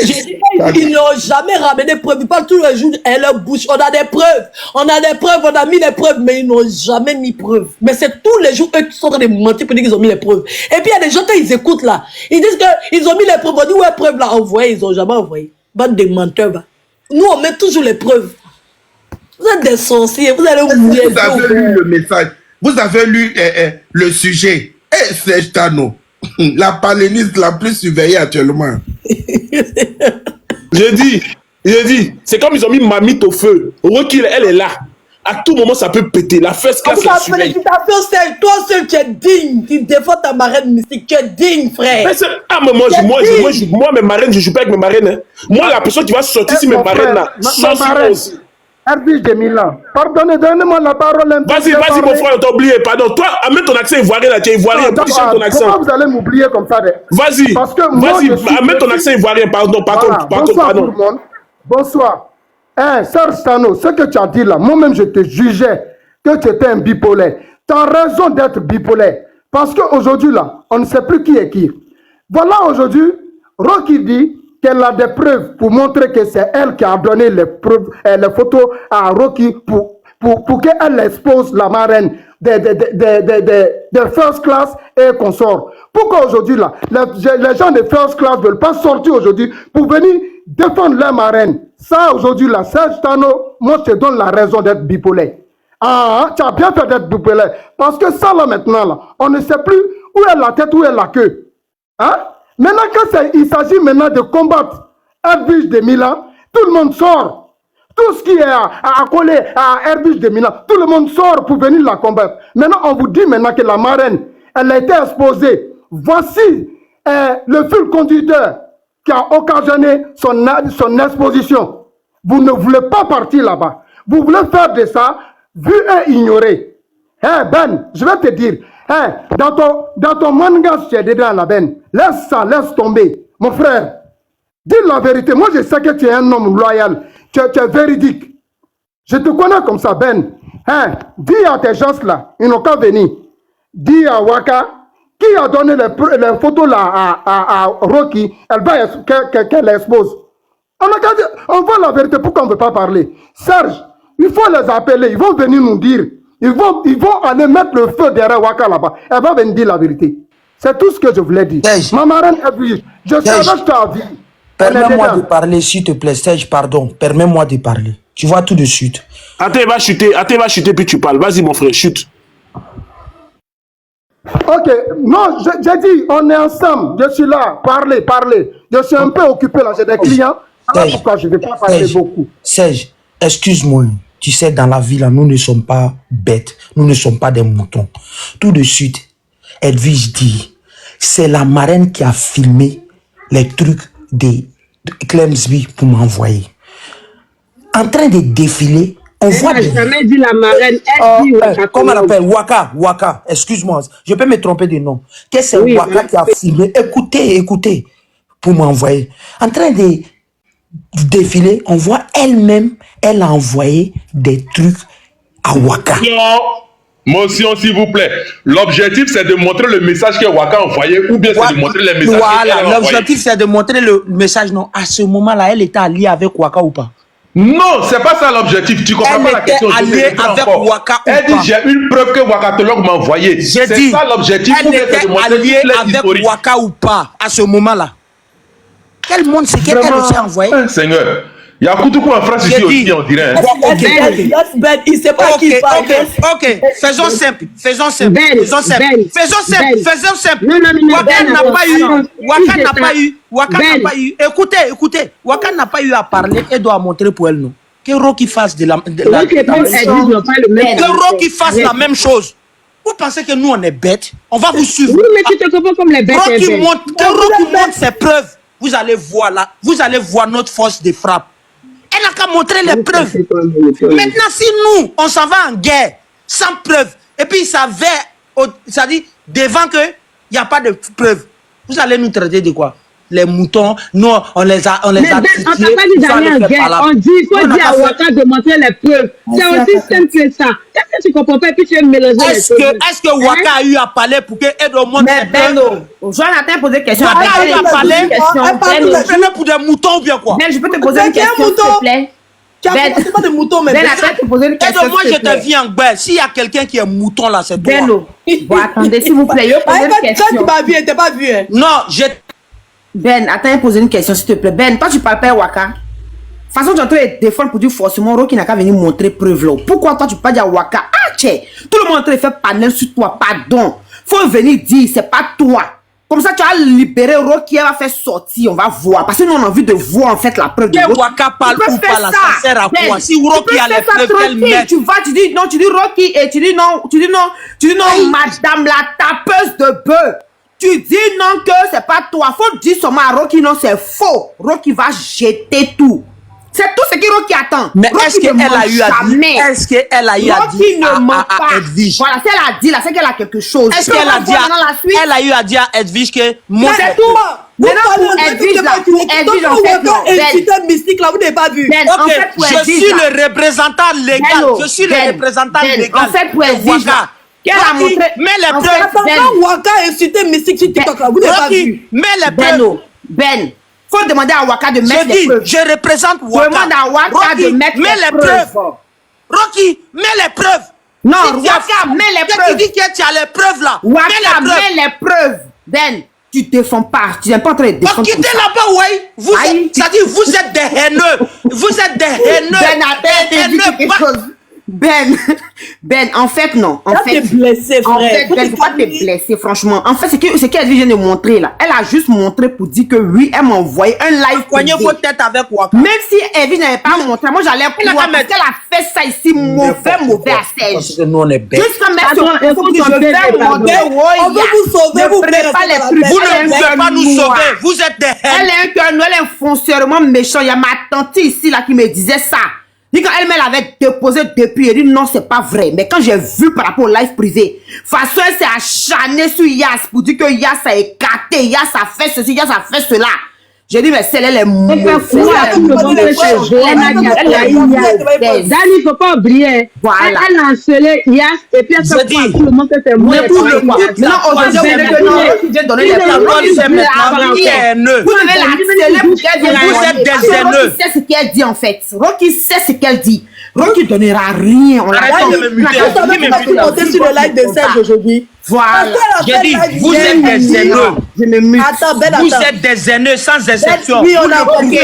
J'ai dit ils n'ont jamais ramené de preuves. Ils parlent tous les jours et leur bouche. On a des preuves. On a mis les preuves, mais ils n'ont jamais mis preuves. Mais c'est tous les jours eux qui sont en train de mentir pour dire qu'ils ont mis les preuves. Et puis il y a des gens qui ils écoutent là. Ils disent qu'ils ont mis les preuves. On dit ouais, preuves là, envoyé. Ils n'ont jamais envoyé. Bande de menteurs. Bah. Nous, on met toujours les preuves. Vous êtes des sorciers. Vous allez oublier. Vous avez lu le message. Vous avez lu le sujet. Et c'est Tano, la paléniste la plus surveillée actuellement. J'ai dit, c'est comme ils ont mis Mamite au feu. Rocky, elle est là. À tout moment, ça peut péter. La first class, la surveille. Toi seul, tu es digne. Tu défends ta marraine mystique. Tu es digne, frère. Moi, mes marraines, je ne joue pas avec mes marraines. Hein. Moi, la personne qui va sortir si mes marraines là, sans Herbige de Milan. Pardonnez, donnez-moi la parole. Vas-y, mon frère, t'as oublié. Pardon. Toi, amène ton accent ivoirien là. Tu es ivoirien. Pourquoi ton accent? Pourquoi vous allez m'oublier comme ça? Vas-y. Amène ton accent ivoirien. Pardon. Bonsoir tout le monde. Bonsoir. Serge Tano, ce que tu as dit là, moi-même je te jugeais que tu étais un bipolaire. Tu as raison d'être bipolaire. Parce qu'aujourd'hui là, on ne sait plus qui est qui. Voilà aujourd'hui, Rocky dit qu'elle a des preuves pour montrer que c'est elle qui a donné les preuves, les photos à Rocky pour qu'elle expose la marraine des first class et consorts. Pourquoi aujourd'hui là, les gens de first class ne veulent pas sortir aujourd'hui pour venir défendre leur marraine? Ça aujourd'hui là, Serge Tano, moi je te donne la raison d'être bipolaire. Ah, tu as bien fait d'être bipolaire. Parce que ça là maintenant là, on ne sait plus où est la tête, où est la queue. Hein? Maintenant il s'agit maintenant de combattre Herbige de Milan, tout le monde sort. Tout ce qui est accolé à Herbige de Milan, tout le monde sort pour venir la combattre. Maintenant, on vous dit maintenant que la marraine, elle a été exposée. Voici le fil conducteur qui a occasionné son exposition. Vous ne voulez pas partir là-bas. Vous voulez faire de ça, vu et ignoré. Ben, je vais te dire, dans ton manga, tu es dedans là, Ben. Laisse ça, laisse tomber. Mon frère, dis la vérité. Moi, je sais que tu es un homme loyal. Tu es véridique. Je te connais comme ça, Ben. Dis à tes gens là, ils n'ont qu'à venir. Dis à Waka, qui a donné les photos là à Rocky, elle va qu'elle expose. On voit la vérité, pourquoi on ne veut pas parler? Serge, il faut les appeler, ils vont venir nous dire. Ils vont aller mettre le feu derrière Waka là-bas. Elle va venir dire la vérité. C'est tout ce que je voulais dire. Ma marraine est vue. Je savais que tu as vu. Permets-moi de parler, s'il te plaît, Serge, pardon. Permets-moi de parler. Tu vois tout de suite. Attends, il va chuter, puis tu parles. Vas-y, mon frère, chute. Ok, non, j'ai dit, on est ensemble. Je suis là, parler. Je suis un peu occupé là, j'ai des clients. Alors pourquoi je ne vais pas parler beaucoup? Serge, excuse-moi. Tu sais, dans la vie, là, nous ne sommes pas bêtes. Nous ne sommes pas des moutons. Tout de suite, Edwige dit, c'est la marraine qui a filmé les trucs de Clemsby pour m'envoyer. En train de défiler, on voit... Je n'ai jamais dit la marraine. Comment on appelle? Waka. Excuse-moi, je peux me tromper de nom. Que c'est Waka qui a filmé. Écoutez, pour m'envoyer. En train de défiler, on voit elle-même, elle a envoyé des trucs à Waka. Motion, s'il vous plaît. L'objectif, c'est de montrer le message que Waka a envoyé ou bien c'est de montrer les messages qu'elle a envoyés. L'objectif, c'est de montrer le message. Non, à ce moment-là, elle était alliée avec Waka ou pas? Non, c'est pas ça l'objectif. Tu comprends pas la question. Elle était alliée avec Waka ou pas? Elle dit, j'ai une preuve que Wakatolog m'a envoyé. C'est ça l'objectif. Elle était alliée avec Waka ou pas à ce moment-là? Quel monde c'est qu'elle aussi envoyé? Seigneur. Il y a Koutoukou en France ici aussi, on dirait. Ben, il sait pas qui parle. Ok, faisons simple. Waka n'a pas eu. Écoutez, Waka n'a pas eu à parler et doit montrer pour elle, non? Que Rocky fasse que Rocky fasse la même chose. Vous pensez que nous on est bêtes? On va vous suivre. Oui, mais tu te comprends comme les bêtes. Rocky montre ses preuves. Vous allez voir notre force de frappe. Elle n'a qu'à montrer les preuves. Maintenant, si nous, on s'en va en guerre, sans preuves, et puis ça dit devant qu'il n'y a pas de preuves, vous allez nous traiter de quoi? les moutons, nous, on les a Mais Ben, on t'a pas dit d'aller en guerre. On dit, il faut dire à Waka de montrer les preuves. C'est aussi simple que ça. Qu'est-ce que tu comprends pas et puis tu veux mélanger les choses? Est-ce que Waka a eu à parler pour qu'elle montre Mais Ben, Jonathan posé une question. Waka a eu à parler pour des moutons ou bien quoi? Ben, je peux te poser une question, s'il te plaît. Tu as pas de mouton, mais Ben, attends, te poser une question. Moi, je te vis en guerre. S'il y a quelqu'un qui est mouton là, c'est toi. Bon, attendez, s'il vous plaît. Yo, posez une question. Tu m'as vu, t'as pas vu. Hein? Non, j'ai. Ben, attends, poser une question, s'il te plaît. Ben, toi, tu parles pas à Waka. De toute façon, tu entends défendre pour dire forcément Rocky n'a qu'à venir montrer preuve là. Pourquoi toi, tu peux pas dire à Waka? Ah, tiens, tout le monde est en train de faire panel sur toi. Pardon. Faut venir dire, c'est pas toi. Comme ça, tu as libéré Rocky, elle va faire sortir, on va voir. Parce que nous, on a envie de voir en fait la preuve de Rocky. Waka parle ou pas là, ça sert à quoi? Si Rocky a les preuves qu'elle met. Tu vas, tu dis non, tu dis Rocky et tu dis non, madame la tapeuse de bœuf. Tu dis non que c'est pas toi. Faut dire seulement à Rocky non, c'est faux. Rocky va jeter tout. C'est tout ce que Rocky attend. Mais est-ce qu'elle a eu à dire? Est-ce qu'elle a eu à dire à Edwige? Voilà, si elle a dit là, c'est qu'elle a quelque chose. Est-ce qu'elle a dit elle a eu à dire à Edwige que moi c'est tout. Maintenant pour Edwige là, Edwige en fait non. Ben, mystique là, vous n'avez pas vu. Ok, je suis le représentant légal. Je suis le représentant légal. En fait pour Edwige là, qu'elle a montré. Mais les preuves. Quand Waka a insulté mystique sur TikTok là, vous n'avez pas vu. Mais les preuves. Ben. Faut demander à Waka de mettre les preuves. Je représente Waka. Demande à Waka de mettre les preuves. Rocky, mets les preuves. Non, Waka, mets les preuves. Tu dis que tu as les preuves là. Waka, mets les preuves. Ben, tu défends pas. Tu n'es pas en train de défendre. Quittez là-bas, ouais. C'est-à-dire, vous êtes des haineux. Vous êtes des haineux. Ben, en fait, non. En fait, t'es blessé, frère. En fait, Ben, pourquoi t'es blessé, franchement? En fait, ce qu'elle vient de montrer, là. Elle a juste montré pour dire que oui, elle m'a envoyé un live. Coignez vos têtes avec Waka. Même si Evie n'avait pas montré, moi, j'allais pouvoir. Parce qu'elle a fait ça ici, mauvais à Serge. Parce que nous, on est bêtes. Juste comme elle on veut vous sauver, vous prenez pas les trucs. Vous ne pouvez pas nous sauver. Vous êtes des haines. Elle est un cœur noir, elle est foncièrement méchant. Il y a ma tante ici, là, qui me disait ça. Dit quand elle l'avait déposé depuis, elle dit non, c'est pas vrai. Mais quand j'ai vu par rapport au live privé, façon elle s'est acharnée sur Yas pour dire que Yas a écarté, Yas a fait ceci, Yas a fait cela. J'ai dit, mais celle-là, elle est mauvaise. Dani, il faut pas oublier. Voilà. Elle a harcelé Yas et puis elle s'est dit, tout le monde était mort. Non, aujourd'hui, vous devez donner les paroles. Vous devez la pour qu'elle vienne. Vous êtes des haineux. Rocky sait ce qu'elle dit en fait. Rocky sait ce qu'elle dit. Rocky ne donnera rien. On arrête de me muter. Vous sur le live de Serge aujourd'hui. Voilà. J'ai dit, vous êtes des haineux. Je me mute. Vous êtes des haineux sans exception. Oui, on a compris.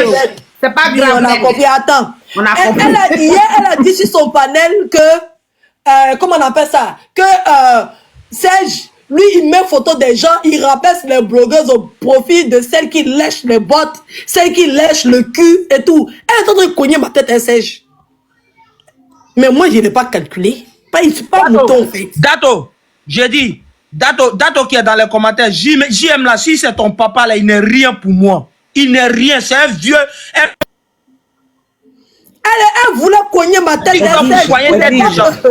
C'est pas grave. On a compris. Attends. On a compris. Elle a dit sur son panel que, comment on appelle ça? Que Serge, lui, il met photo des gens, il rabaisse les blogueuses au profit de celles qui lèchent les bottes, celles qui lèchent le cul et tout. Elle est en train de cogner ma tête, Serge. Mais moi, je n'ai pas calculé. Pas mouton, en fait. Dato, j'ai dit, Dato qui est dans les commentaires, JM là, si c'est ton papa là, il n'est rien pour moi. Il n'est rien, c'est un vieux. Elle voulait cogner ma tête.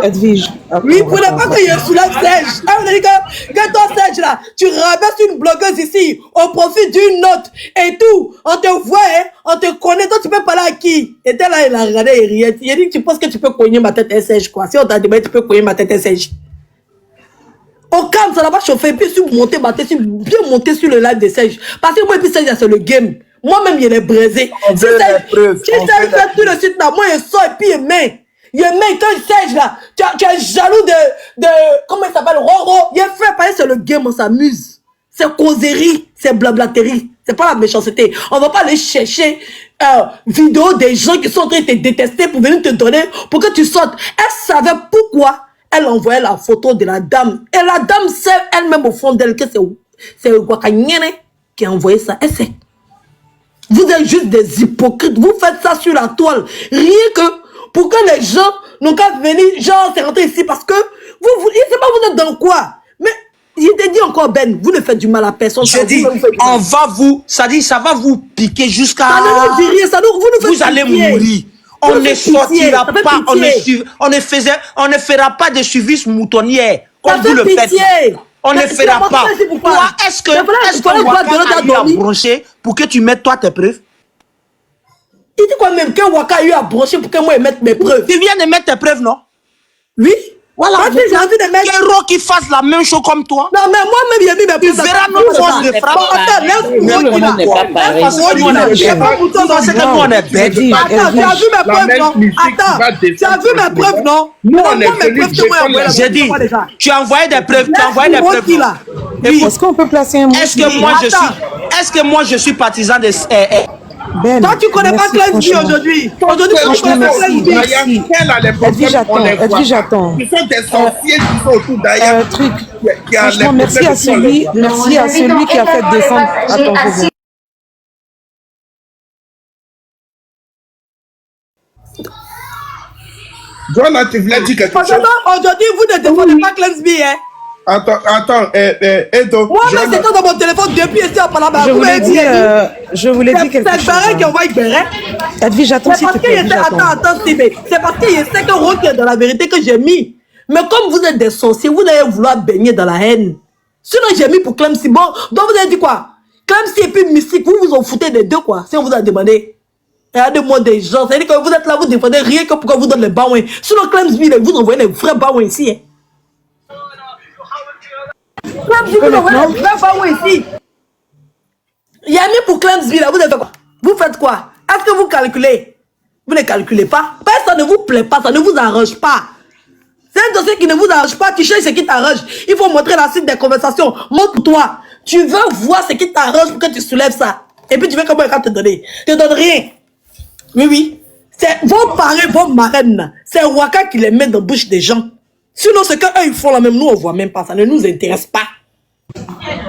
Edwige. Oui, il ne voulait pas que je soulève Serge. Elle me dit que toi, Serge, là, tu rabaisses une blogueuse ici au profit d'une autre et tout. On te voit, hein, on te connaît. Toi, tu peux parler à qui? Et là, il a regardé et riait. Il a dit, tu penses que tu peux cogner ma tête, Serge, quoi. Si on t'a dit, tu peux cogner ma tête, Serge. Au calme, ça n'a pas chauffé. Puis, bien monter sur le live de Serge. Parce que moi, et puis Serge, c'est le game. Moi-même, il est brisé. Si Serge fait tout de suite là, moi, il sort et puis il met. Quand Serge là, tu es jaloux de comment il s'appelle, Roro. Il fait pareil, c'est le game, on s'amuse. C'est causerie, c'est blablaterie. C'est pas la méchanceté. On va pas aller chercher vidéo des gens qui sont en train de te détester pour venir te donner, pour que tu sortes. Elle savait pourquoi elle envoyait la photo de la dame. Et la dame sait elle-même au fond d'elle que c'est Wakanyene qui a envoyé ça. Elle sait. Vous êtes juste des hypocrites. Vous faites ça sur la toile. Rien que pour que les gens n'ont qu'à venir, genre, c'est rentré ici parce que vous, je sais pas, vous êtes dans quoi. Mais, il te dit encore, Ben, vous ne faites du mal à personne. Je dis, on va vous, ça dit, ça va vous piquer jusqu'à... Ça ne nous dit rien, ça nous, vous allez mourir. On ne sortira pas, on ne fera pas de suivi moutonnière. Comme vous le faites. On ne fera pas. Toi, est-ce que Waka a eu à brancher pour que tu mettes toi tes preuves? Il dit quoi même que Waka a eu à brancher pour que moi je mette mes preuves? Tu viens de mettre tes preuves, non? Oui. Voilà. Parce que j'ai envie de mettre... Que Rocky fasse la même chose comme toi. Non, mais moi-même, j'ai mis mes preuves. Tu verras notre force de frappe. Attends, on est bête. Attends, tu as vu mes preuves, non? Attends, tu as vu mes preuves, non? Nous, on est venus. J'ai dit, tu as envoyé des preuves. Tu as envoyé des preuves. Est-ce qu'on peut placer un mot? Est-ce que moi je suis partisan de... Ben, toi, tu connais pas Clemsby aujourd'hui. Aujourd'hui, tu connais pas Clemsby. Edwige, j'attends. Ce sont des sorciers qui sont autour d'ailleurs. Franchement, merci à celui qui a fait descendre. Attends, Joanna, tu voulais dire quelque chose? Aujourd'hui, vous ne défendez pas Clemsby, hein? Attends, Edo. Moi-même, c'était dans mon téléphone depuis ici à Panama. Je voulais dire quelque chose. C'est Barret qui envoie Barret. Edwige, j'attends s'il te plaît. Attends, Steve. C'est parce qu'il sait que Rocky est dans la vérité que j'ai mis. Mais comme vous êtes des sorciers, vous allez vouloir baigner dans la haine. Sinon, j'ai mis pour Clemsy. Bon, donc vous avez dit quoi? Clemsy et puis Mystique, vous vous en foutez des deux, quoi. Si on vous a demandé. Regardez-moi des gens. C'est-à-dire que vous êtes là, vous défendez rien que pourquoi vous donnez les baouins. Sinon, Clemsy, vous envoyez les vrais baouins ici, hein. Clemsby, vous envoyez les vrais baouins ici. Il y a mis pour Clemsby, là, vous avez fait quoi? Vous faites quoi? Est-ce que vous calculez? Vous ne calculez pas? Parce que ça ne vous plaît pas, ça ne vous arrange pas. C'est un dossier qui ne vous arrange pas, tu cherches ce qui t'arrange. Il faut montrer la suite des conversations. Montre-toi. Tu veux voir ce qui t'arrange pour que tu soulèves ça. Et puis tu veux comment il va te donner? Tu ne donnes rien. Oui, oui. C'est vos parents, vos marraines. C'est Waka qui les met dans la bouche des gens. Sinon, ce qu'eux ils font là même, nous on voit même pas. Ça ne nous intéresse pas.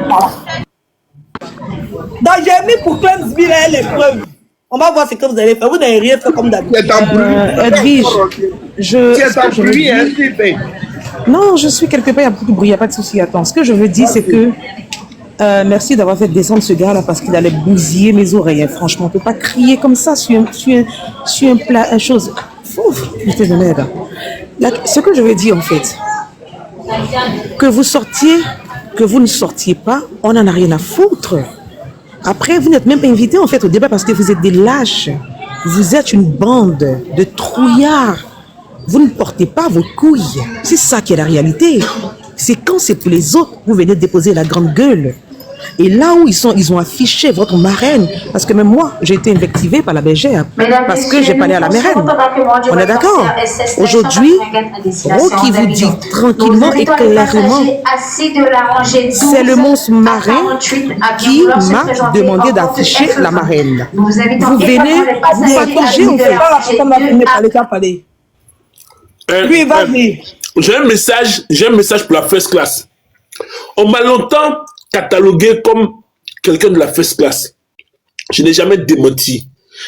Voilà. Donc j'ai mis pour Clemsby les preuves. On va voir ce que vous allez faire. Vous n'avez rien fait comme d'habitude. Edwige, non, je suis quelque part, il y a beaucoup de bruit, il n'y a pas de souci. Attends, ce que je veux dire, c'est que merci d'avoir fait descendre ce gars-là parce qu'il allait bousiller mes oreilles. Franchement, on ne peut pas crier comme ça sur un plat, une chose. Ouf, putain de merde. Ce que je veux dire, en fait, que vous sortiez, que vous ne sortiez pas, on n'en a rien à foutre. Après, vous n'êtes même pas invité en fait au débat parce que vous êtes des lâches. Vous êtes une bande de trouillards. Vous ne portez pas vos couilles. C'est ça qui est la réalité. C'est quand c'est pour les autres, vous venez déposer la grande gueule. Et là où ils ont affiché votre marraine, parce que même moi, j'ai été invectivée par la bergère, parce que j'ai parlé à la marraine. On est d'accord? Aujourd'hui, Rocky vous dit tranquillement et clairement, c'est le monstre marin qui m'a demandé d'afficher la marraine. Vous venez, vous partagez en fait. Lui, vas-y. J'ai un message pour la first class. On m'a longtemps catalogué comme quelqu'un de la first class. Je n'ai jamais démenti.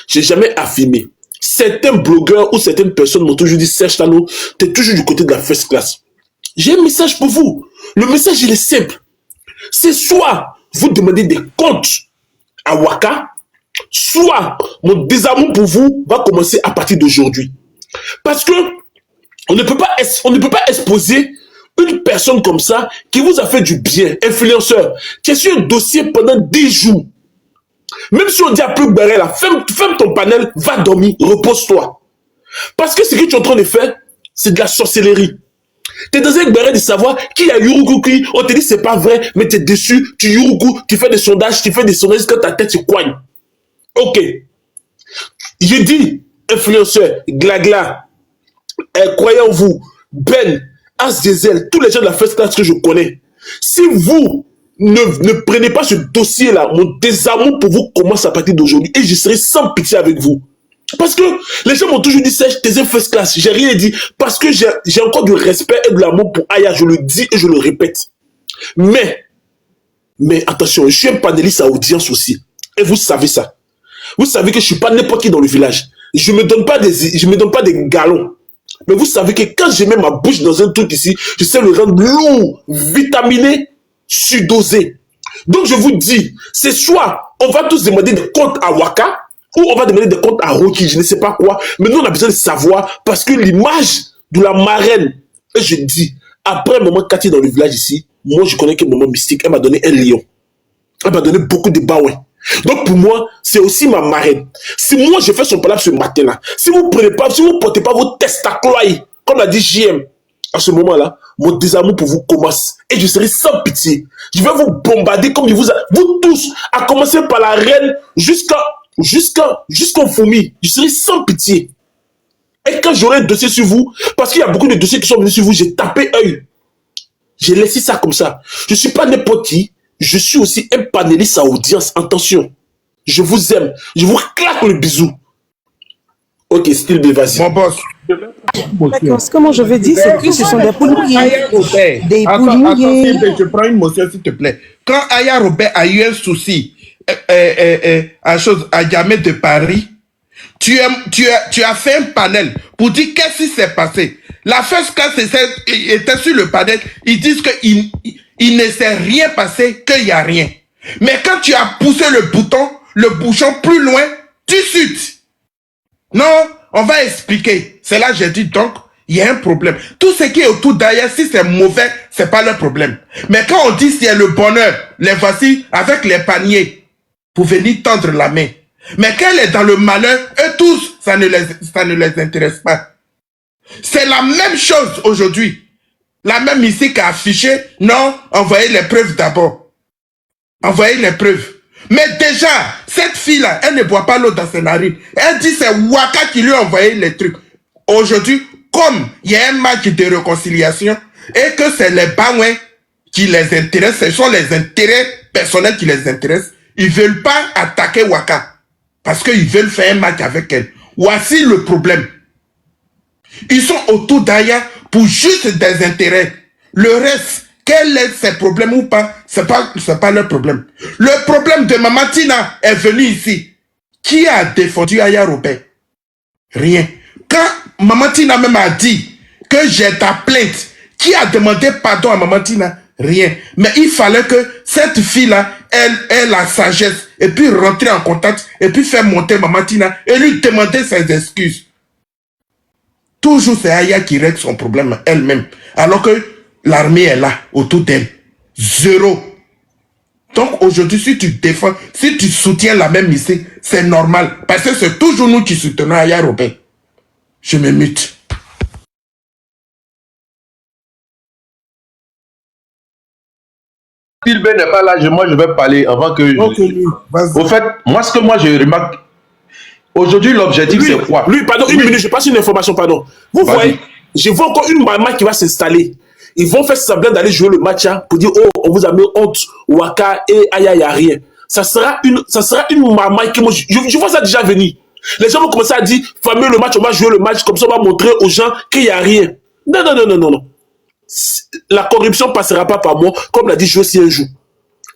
Je n'ai jamais affirmé. Certains blogueurs ou certaines personnes m'ont toujours dit, Serge Tano, tu es toujours du côté de la first class. J'ai un message pour vous. Le message, il est simple. C'est soit vous demandez des comptes à Waka, soit mon désamour pour vous va commencer à partir d'aujourd'hui. Parce que on ne peut pas exposer une personne comme ça qui vous a fait du bien, influenceur, qui est sur un dossier pendant 10 jours. Même si on dit à plus Barret là, ferme ton panel, va dormir, repose-toi. Parce que ce que tu es en train de faire, c'est de la sorcellerie. Tu es dans un Barret de savoir qui a Yurugu qui, on te dit c'est pas vrai, mais tu es déçu, tu Yurugu, tu fais des sondages quand ta tête se coigne. Ok. J'ai dit, influenceur, Glagla, croyez en vous, Ben, As Diesel, tous les gens de la first class que je connais, si vous ne prenez pas ce dossier-là, mon désamour pour vous commence à partir d'aujourd'hui et je serai sans pitié avec vous. Parce que les gens m'ont toujours dit, Serge, t'es un first class. J'ai rien dit parce que j'ai encore du respect et de l'amour pour Aya. Je le dis et je le répète. Mais attention, je suis un panéliste à audience aussi. Et vous savez ça. Vous savez que je suis pas n'importe qui dans le village. Je me donne pas des galons. Mais vous savez que quand je mets ma bouche dans un truc ici, je sais le rendre lourd, vitaminé, surdosé. Donc je vous dis, c'est soit on va tous demander des comptes à Waka, ou on va demander des comptes à Rocky, je ne sais pas quoi. Mais nous on a besoin de savoir, parce que l'image de la marraine, et je dis, après un moment Cathy dans le village ici, moi je connais que maman Mystique, elle m'a donné un lion. Elle m'a donné beaucoup de baouins. Donc pour moi, c'est aussi ma marraine. Si moi je fais son palabre ce matin-là, si vous ne portez pas vos testacloïs, comme l'a dit JM, à ce moment-là, mon désamour pour vous commence. Et je serai sans pitié. Je vais vous bombarder comme vous tous, à commencer par la reine jusqu'au fourmi. Je serai sans pitié. Et quand j'aurai un dossier sur vous, parce qu'il y a beaucoup de dossiers qui sont venus sur vous, j'ai tapé œil. J'ai laissé ça comme ça. Je ne suis pas n'importe qui. Je suis aussi un panéliste à audience. Attention. Je vous aime. Je vous claque le bisou. Ok, style de vas-y. Mon boss. D'accord, ce que moi je veux dire, c'est que ce sont des poules mouillées. Des poules mouillées. Je prends une motion, s'il te plaît. Quand Aya Robert a eu un souci à Diamé de Paris, tu as fait un panel pour dire qu'est-ce qui s'est passé. La first class était sur le panel, ils disent qu'il ne s'est rien passé, qu'il n'y a rien. Mais quand tu as poussé le bouchon plus loin, tu chutes. Non, on va expliquer. C'est là que j'ai dit donc, il y a un problème. Tout ce qui est autour d'ailleurs, si c'est mauvais, c'est pas leur problème. Mais quand on dit c'est le bonheur, les voici avec les paniers pour venir tendre la main. Mais quand elle est dans le malheur, eux tous, ça ne les intéresse pas. C'est la même chose aujourd'hui. La même ici qui a affiché, non, envoyez les preuves d'abord. Envoyez les preuves. Mais déjà, cette fille-là, elle ne boit pas l'eau dans ses narines. Elle dit c'est Waka qui lui a envoyé les trucs. Aujourd'hui, comme il y a un match de réconciliation et que c'est les Bangouins qui les intéressent, ce sont les intérêts personnels qui les intéressent, ils ne veulent pas attaquer Waka. Parce qu'ils veulent faire un match avec elle. Voici le problème. Ils sont autour d'Aya pour juste des intérêts. Le reste, quel est ses problèmes ou pas, c'est pas leur problème. Le problème de Maman Tina est venu ici. Qui a défendu Aya Robert? Rien. Quand Maman Tina même a dit que j'ai ta plainte, qui a demandé pardon à Maman Tina? Rien. Mais il fallait que cette fille-là, elle ait la sagesse et puis rentrer en contact et puis faire monter Maman Tina et lui demander ses excuses. Toujours c'est Aya qui règle son problème elle-même. Alors que l'armée est là, autour d'elle. Zéro. Donc aujourd'hui, si tu défends, si tu soutiens la même ici, c'est normal. Parce que c'est toujours nous qui soutenons Aya Robert. Je me mute. Silbe n'est pas là, moi je vais parler avant que... Au fait, moi ce que moi je remarque, aujourd'hui l'objectif c'est quoi? Lui, pardon, une minute, je passe une information, pardon. Vous voyez, je vois encore une maman qui va s'installer. Ils vont faire semblant d'aller jouer le match hein, pour dire, oh, on vous a mis honte, Waka et Aya, il n'y a rien. Ça sera une maman qui... Moi, je vois ça déjà venir. Les gens vont commencer à dire, fameux le match, on va jouer le match, comme ça on va montrer aux gens qu'il n'y a rien. Non, non, non, non, non, non. La corruption passera pas par moi, comme l'a dit Josie un jour.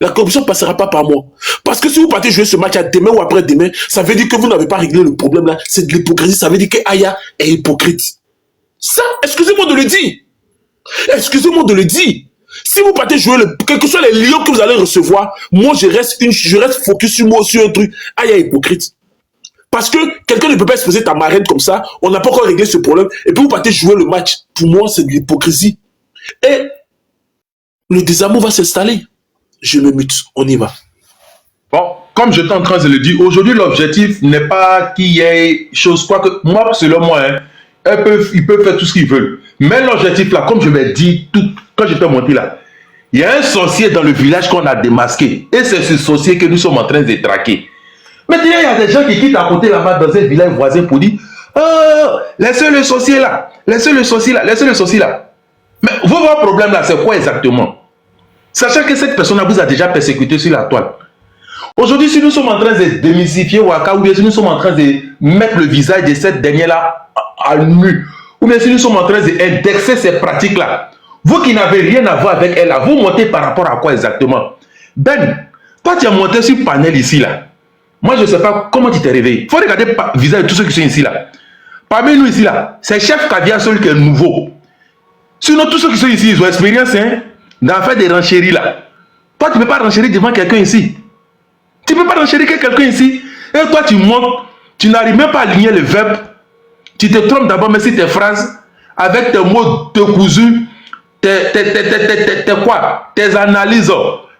La corruption passera pas par moi. Parce que si vous partez jouer ce match à demain ou après-demain, ça veut dire que vous n'avez pas réglé le problème là. C'est de l'hypocrisie. Ça veut dire que Aya est hypocrite. Ça, excusez-moi de le dire. Excusez-moi de le dire. Si vous partez jouer, quels que soient les lions que vous allez recevoir, moi je reste focus sur moi, sur un truc. Aya est hypocrite. Parce que quelqu'un ne peut pas exposer ta marraine comme ça, on n'a pas encore réglé ce problème, et puis vous partez jouer le match. Pour moi, c'est de l'hypocrisie. Et le désamour va s'installer. Je me mute, on y va. Bon, comme j'étais en train de le dire, aujourd'hui l'objectif n'est pas qu'il y ait chose, quoi que moi, selon moi, hein, ils peuvent faire tout ce qu'ils veulent. Mais l'objectif là, comme je l'ai dit quand j'étais monté là, il y a un sorcier dans le village qu'on a démasqué. Et c'est ce sorcier que nous sommes en train de traquer. Maintenant, il y a des gens qui quittent à côté là-bas dans un village voisin pour dire oh, laissez le sorcier là, laissez le sorcier là, laissez le sorcier là. Mais votre problème là, c'est quoi exactement? Sachant que cette personne vous a déjà persécuté sur la toile. Aujourd'hui, si nous sommes en train de démystifier Waka, ou bien si nous sommes en train de mettre le visage de cette dernière-là à nu, ou bien si nous sommes en train d'indexer ces pratiques-là, vous qui n'avez rien à voir avec elle, là, vous montez par rapport à quoi exactement? Ben, toi tu as monté sur le panel ici, là. Moi, je ne sais pas comment tu t'es réveillé. Il faut regarder le visage de tous ceux qui sont ici, là. Parmi nous ici, là, c'est Chef Caviar seul qui est nouveau. Sinon, tous ceux qui sont ici, ils ont expérience, hein, d'en faire des renchéries, là. Toi, tu ne peux pas renchérir devant quelqu'un ici. Tu ne peux pas renchérir quelqu'un ici. Et toi, tu montes, tu n'arrives même pas à aligner le verbe. Tu te trompes d'abord, mais si tes phrases, avec tes mots de cousu, tes analyses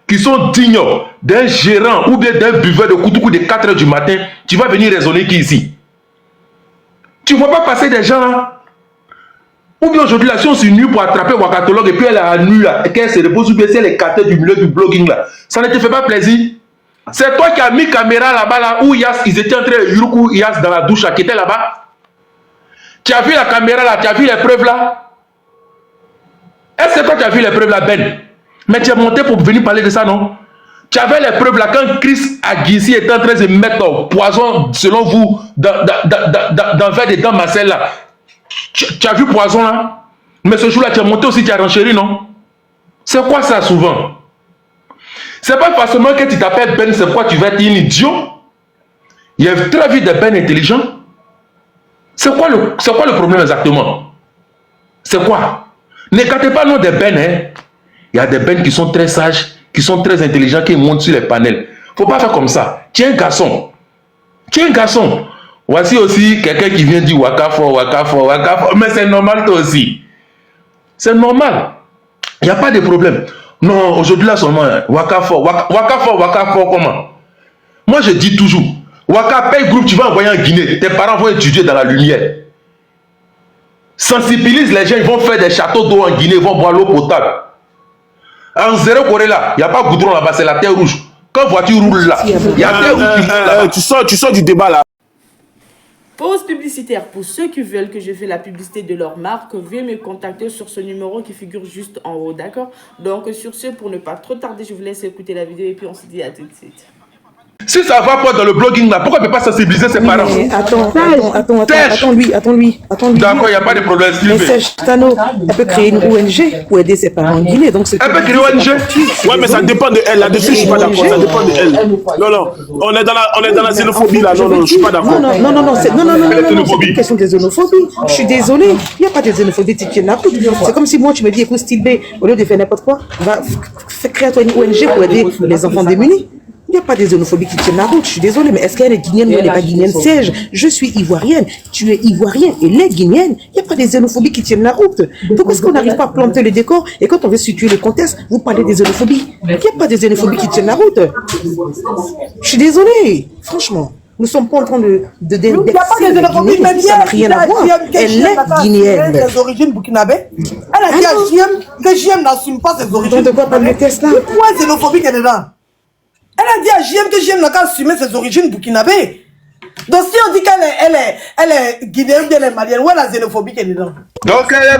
qui sont dignes d'un gérant ou bien d'un buveur de Koutoukou de 4 h du matin, tu vas venir raisonner qui ici? Tu ne vois pas passer des gens là? Ou bien aujourd'hui, là, si on s'est nu pour attraper Wakatologue et puis elle a nu là, et qu'elle se repose ou bien si elle est catée du milieu du blogging là, ça ne te fait pas plaisir? C'est toi qui as mis caméra là-bas là, où ils étaient en train de Yuruku Yas dans la douche là, qui était là-bas. Tu as vu la caméra là, tu as vu les preuves là? Est-ce que toi tu as vu les preuves là, Ben? Mais tu es monté pour venir parler de ça, non? Tu avais les preuves là quand Chris Aguissi était en train de mettre poison, selon vous, dans le verre de dents Marcel là. Tu as vu poison là? Mais ce jour-là, tu es monté aussi, tu as renchéri, non? C'est quoi ça souvent? C'est pas forcément que tu t'appelles Ben, c'est quoi tu vas être un idiot? Il y a très vite des Ben intelligents. C'est quoi le problème exactement? C'est quoi? Ne gâtez pas le nom des Ben, hein? Il y a des Ben qui sont très sages, qui sont très intelligents, qui montent sur les panels. Faut pas faire comme ça. Tu es un garçon. Tu es un garçon. Voici aussi quelqu'un qui vient dire Waka fort, Waka fort, Waka fort. Mais c'est normal toi aussi. C'est normal. Il n'y a pas de problème. Non, aujourd'hui là seulement, Waka fort, Waka fort, comment? Moi je dis toujours, Waka paye groupe, tu vas envoyer en Guinée. Tes parents vont étudier dans la lumière. Sensibilise les gens, ils vont faire des châteaux d'eau en Guinée, ils vont boire l'eau potable. En zéro Corée là, il n'y a pas de goudron là-bas, c'est la terre rouge. Quand voiture roule là, il y a terre rouge. Tu sors du débat là. Pause publicitaire. Pour ceux qui veulent que je fasse la publicité de leur marque, veuillez me contacter sur ce numéro qui figure juste en haut, d'accord? Donc sur ce, pour ne pas trop tarder, je vous laisse écouter la vidéo et puis on se dit à tout de suite. Si ça va pas dans le blogging là, pourquoi il ne peut pas sensibiliser ses parents? Attends lui. D'accord, il n'y a pas de problème. Mais Serge Tano, elle peut créer une ONG pour aider ses parents en Guinée. Donc elle peut créer une ONG? Ouais, mais ça dépend de elle. Là-dessus, je ne suis pas d'accord. Ça dépend de elle. Non. On est dans la xénophobie là. Non, je ne suis pas d'accord. Non, c'est pas une question de xénophobie. Je suis désolée. Il n'y a pas de xénophobie. C'est comme si moi, tu me dis, écoute, Style B, au lieu de faire n'importe quoi, va créer toi une ONG pour aider les enfants démunis. Il n'y a pas de xénophobie qui tienne la route, je suis désolée, mais est-ce qu'elle est guinéenne ou elle n'est pas guinéenne? Serge, je suis ivoirienne, tu es ivoirienne, elle est guinéenne. Il n'y a pas de xénophobie qui tienne la route. Pourquoi est-ce qu'on n'arrive pas à planter le décor et quand on veut situer le contexte, vous parlez des xénophobies? Il n'y a pas de xénophobie qui tienne la route. Je suis désolée, franchement. Nous ne sommes pas en train de il n'y a pas de xénophobie, mais ça n'a rien à voir. Elle est guinéenne. Ses origines burkinabé. Elle a dit à JM que JM n'assume pas ses origines. Donc de quoi parler de ça? Pourquoi xénophobie qu'elle est dedans? Elle a dit à JM que JM n'a qu'à assumer ses origines burkinabé. Donc si on dit qu'elle est guinéenne, elle est malienne, où est la xénophobie qu'elle est dedans? Donc elle est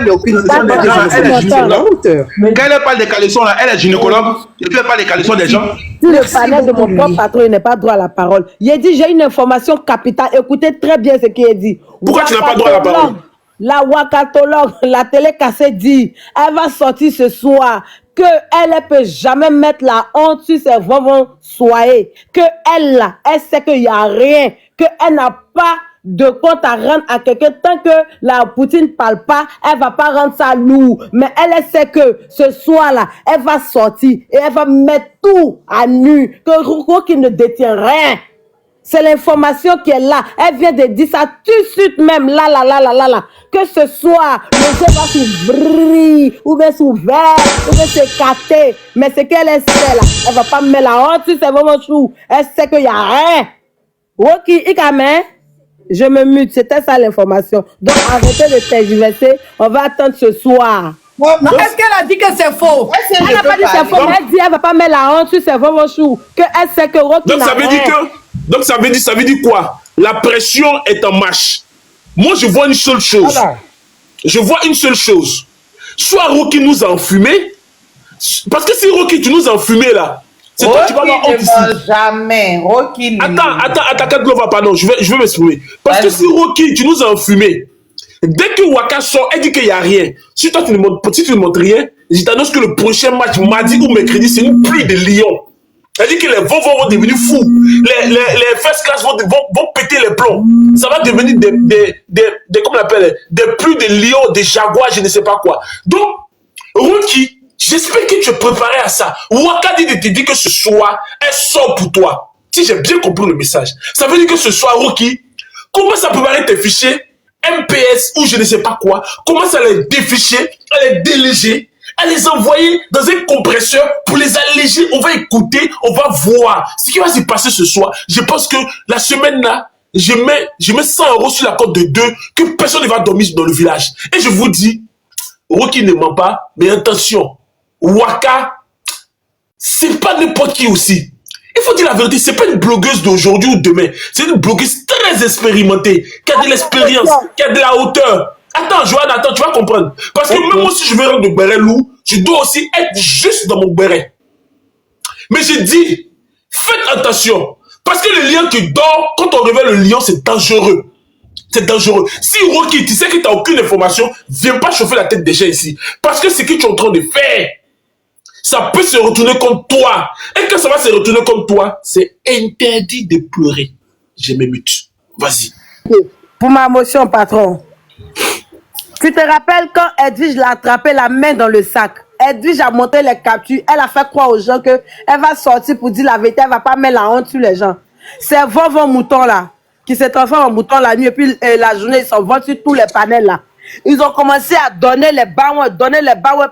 gynécologue. Quand elle parle des caleçons là, elle est gynécologue. Et puis elle parle des caleçons des gens. Le panel de mon propre patron, il n'est pas droit à la parole. Il a dit, j'ai une information capitale. Écoutez très bien ce qu'il a dit. Pourquoi tu n'as pas droit à la parole? La Wakatologue, la télé cassée dit, elle va sortir ce soir, qu'elle ne peut jamais mettre la honte sur ses vont soyer, qu'elle là, elle sait qu'il n'y a rien, qu'elle n'a pas de compte à rendre à quelqu'un. Tant que la Poutine ne parle pas, elle ne va pas rendre ça lourd. Mais elle sait que ce soir-là, elle va sortir et elle va mettre tout à nu, que Rocky ne détient rien. C'est l'information qui est là. Elle vient de dire ça tout de suite même. Là. Que ce soir, le jeu va s'ouvrir, ou bien s'ouvrir, ou bien s'écarter. Mais c'est qu'elle sait là. Elle va pas mettre la honte sur ses moments chou. Elle sait qu'il n'y a rien. Ok, Ikame, je me mute. C'était ça l'information. Donc arrêtez de tergiverser. On va attendre ce soir. Non, est-ce qu'elle a dit que c'est faux? Elle n'a pas dit que c'est faux, mais elle dit qu'elle va pas mettre la honte sur ses moments chou. Qu'elle sait que Rocky donc n'a ça veut rien. dire que donc ça veut dire quoi? La pression est en marche. Moi je vois une seule chose. Je vois une seule chose. Soit Rocky nous a enfumé, parce que si Rocky tu nous as enfumé là, c'est toi qui vas avoir honte ici. Jamais. Rocky. Attends, Glova, pardon, je vais m'exprimer. Parce que si Rocky tu nous as enfumé, dès que Waka sort, elle dit qu'il n'y a rien. Si toi tu ne montres rien, je t'annonce que le prochain match mardi ou mercredi, c'est une pluie de lions. Elle dit que les vents vont devenir fous. Les first class vont péter les plombs. Ça va devenir comment on appelle, des pluies de lions, des jaguars, je ne sais pas quoi. Donc, Rocky, j'espère que tu es préparé à ça. Waka dit de te dire que ce soir, elle sort pour toi. Si j'ai bien compris le message, ça veut dire que ce soir, Rocky, commence à préparer tes fichiers MPS ou je ne sais pas quoi. Commence à les déficher, à les déléger. Elle les a envoyés dans un compresseur pour les alléger. On va écouter, on va voir ce qui va se passer ce soir. Je pense que la semaine là, je mets 100 € sur la cote de 2 que personne ne va dormir dans le village. Et je vous dis, Rocky ne ment pas, mais attention, Waka, c'est pas n'importe qui aussi. Il faut dire la vérité, c'est pas une blogueuse d'aujourd'hui ou demain. C'est une blogueuse très expérimentée, qui a de l'expérience, qui a de la hauteur. Attends, Joanne, attends, tu vas comprendre. Parce que même moi, si je veux rendre le béret lourd, je dois aussi être juste dans mon béret. Mais je dis, faites attention. Parce que le lion qui dort, quand on révèle le lion, c'est dangereux. C'est dangereux. Si Rocky, tu sais que tu n'as aucune information, viens pas chauffer la tête des gens ici. Parce que ce que tu es en train de faire, ça peut se retourner contre toi. Et quand ça va se retourner contre toi, c'est interdit de pleurer. Je me mute. Vas-y. Pour ma motion, patron. Tu te rappelles quand Edwige l'a attrapé la main dans le sac? Edwige a montré les captures. Elle a fait croire aux gens qu'elle va sortir pour dire la vérité. Elle va pas mettre la honte sur les gens. C'est Vovon Mouton là, qui s'est transformé en mouton la nuit. Et puis la journée, ils sont vendus sur tous les panels là. Ils ont commencé à donner les baouets,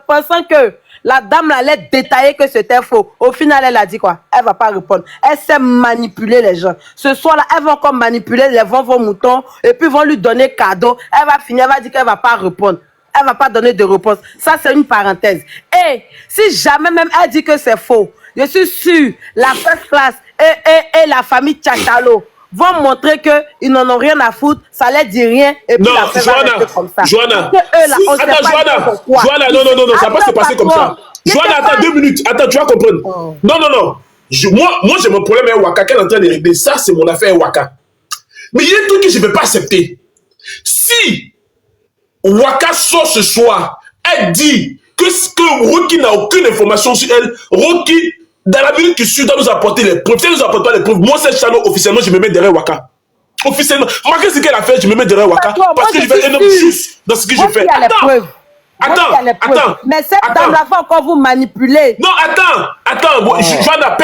pensant que la dame allait détailler que c'était faux. Au final, elle a dit quoi? Elle va pas répondre. Elle sait manipuler les gens. Ce soir-là, elle va encore manipuler les Vovon Moutons et puis vont lui donner cadeau. Elle va finir, elle va dire qu'elle va pas répondre. Elle va pas donner de réponse. Ça, c'est une parenthèse. Et si jamais même elle dit que c'est faux, je suis sûr, la first class et la famille Tchachalo vont montrer qu'ils n'en ont rien à foutre, ça leur dit rien, et puis non, la fête va rester comme ça. Joanna, non, ça va pas se passer comme ça. Joanna, attends 2 minutes, attends, tu vas comprendre. Non. Moi, j'ai mon problème avec Waka, qu'elle est en train de régler. Ça, c'est mon affaire avec Waka. Mais il y a un truc que je ne vais pas accepter. Si Waka sort ce soir, elle dit que Rocky n'a aucune information sur elle, Rocky, dans la minute qui suit, doit nous apporter les preuves. Si elle nous apporte pas les preuves, moi, cette channel, officiellement, je me mets derrière Waka. Officiellement. Malgré ce qu'elle a fait, je me mets derrière Waka. Parce que je vais énorme juste dans ce que je fais. Attends. Mais cette dame-là va encore vous manipuler. Non, attends. Joanna,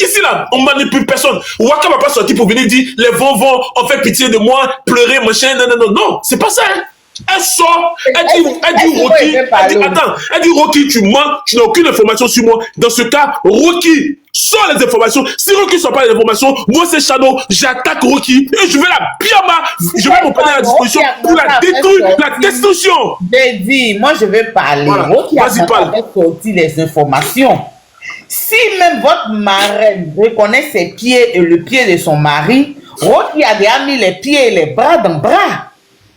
ici, là, on manipule personne. Waka va pas sortir pour venir dire, les vont, on fait pitié de moi, pleurer, machin, non, c'est pas ça, hein. Elle sort, elle dit Rocky, tu mens, tu n'as aucune information sur moi. Dans ce cas, Rocky sort les informations. Si Rocky ne sort pas les informations, moi c'est Shadow, j'attaque Rocky et je vais je vais me prendre à la disposition pour la détruire, la destruction. J'ai dit, moi je vais parler. Voilà. Rocky a sorti les informations. Si même votre marraine reconnaît ses pieds et le pied de son mari, Rocky a déjà mis les pieds et les bras dans le bras.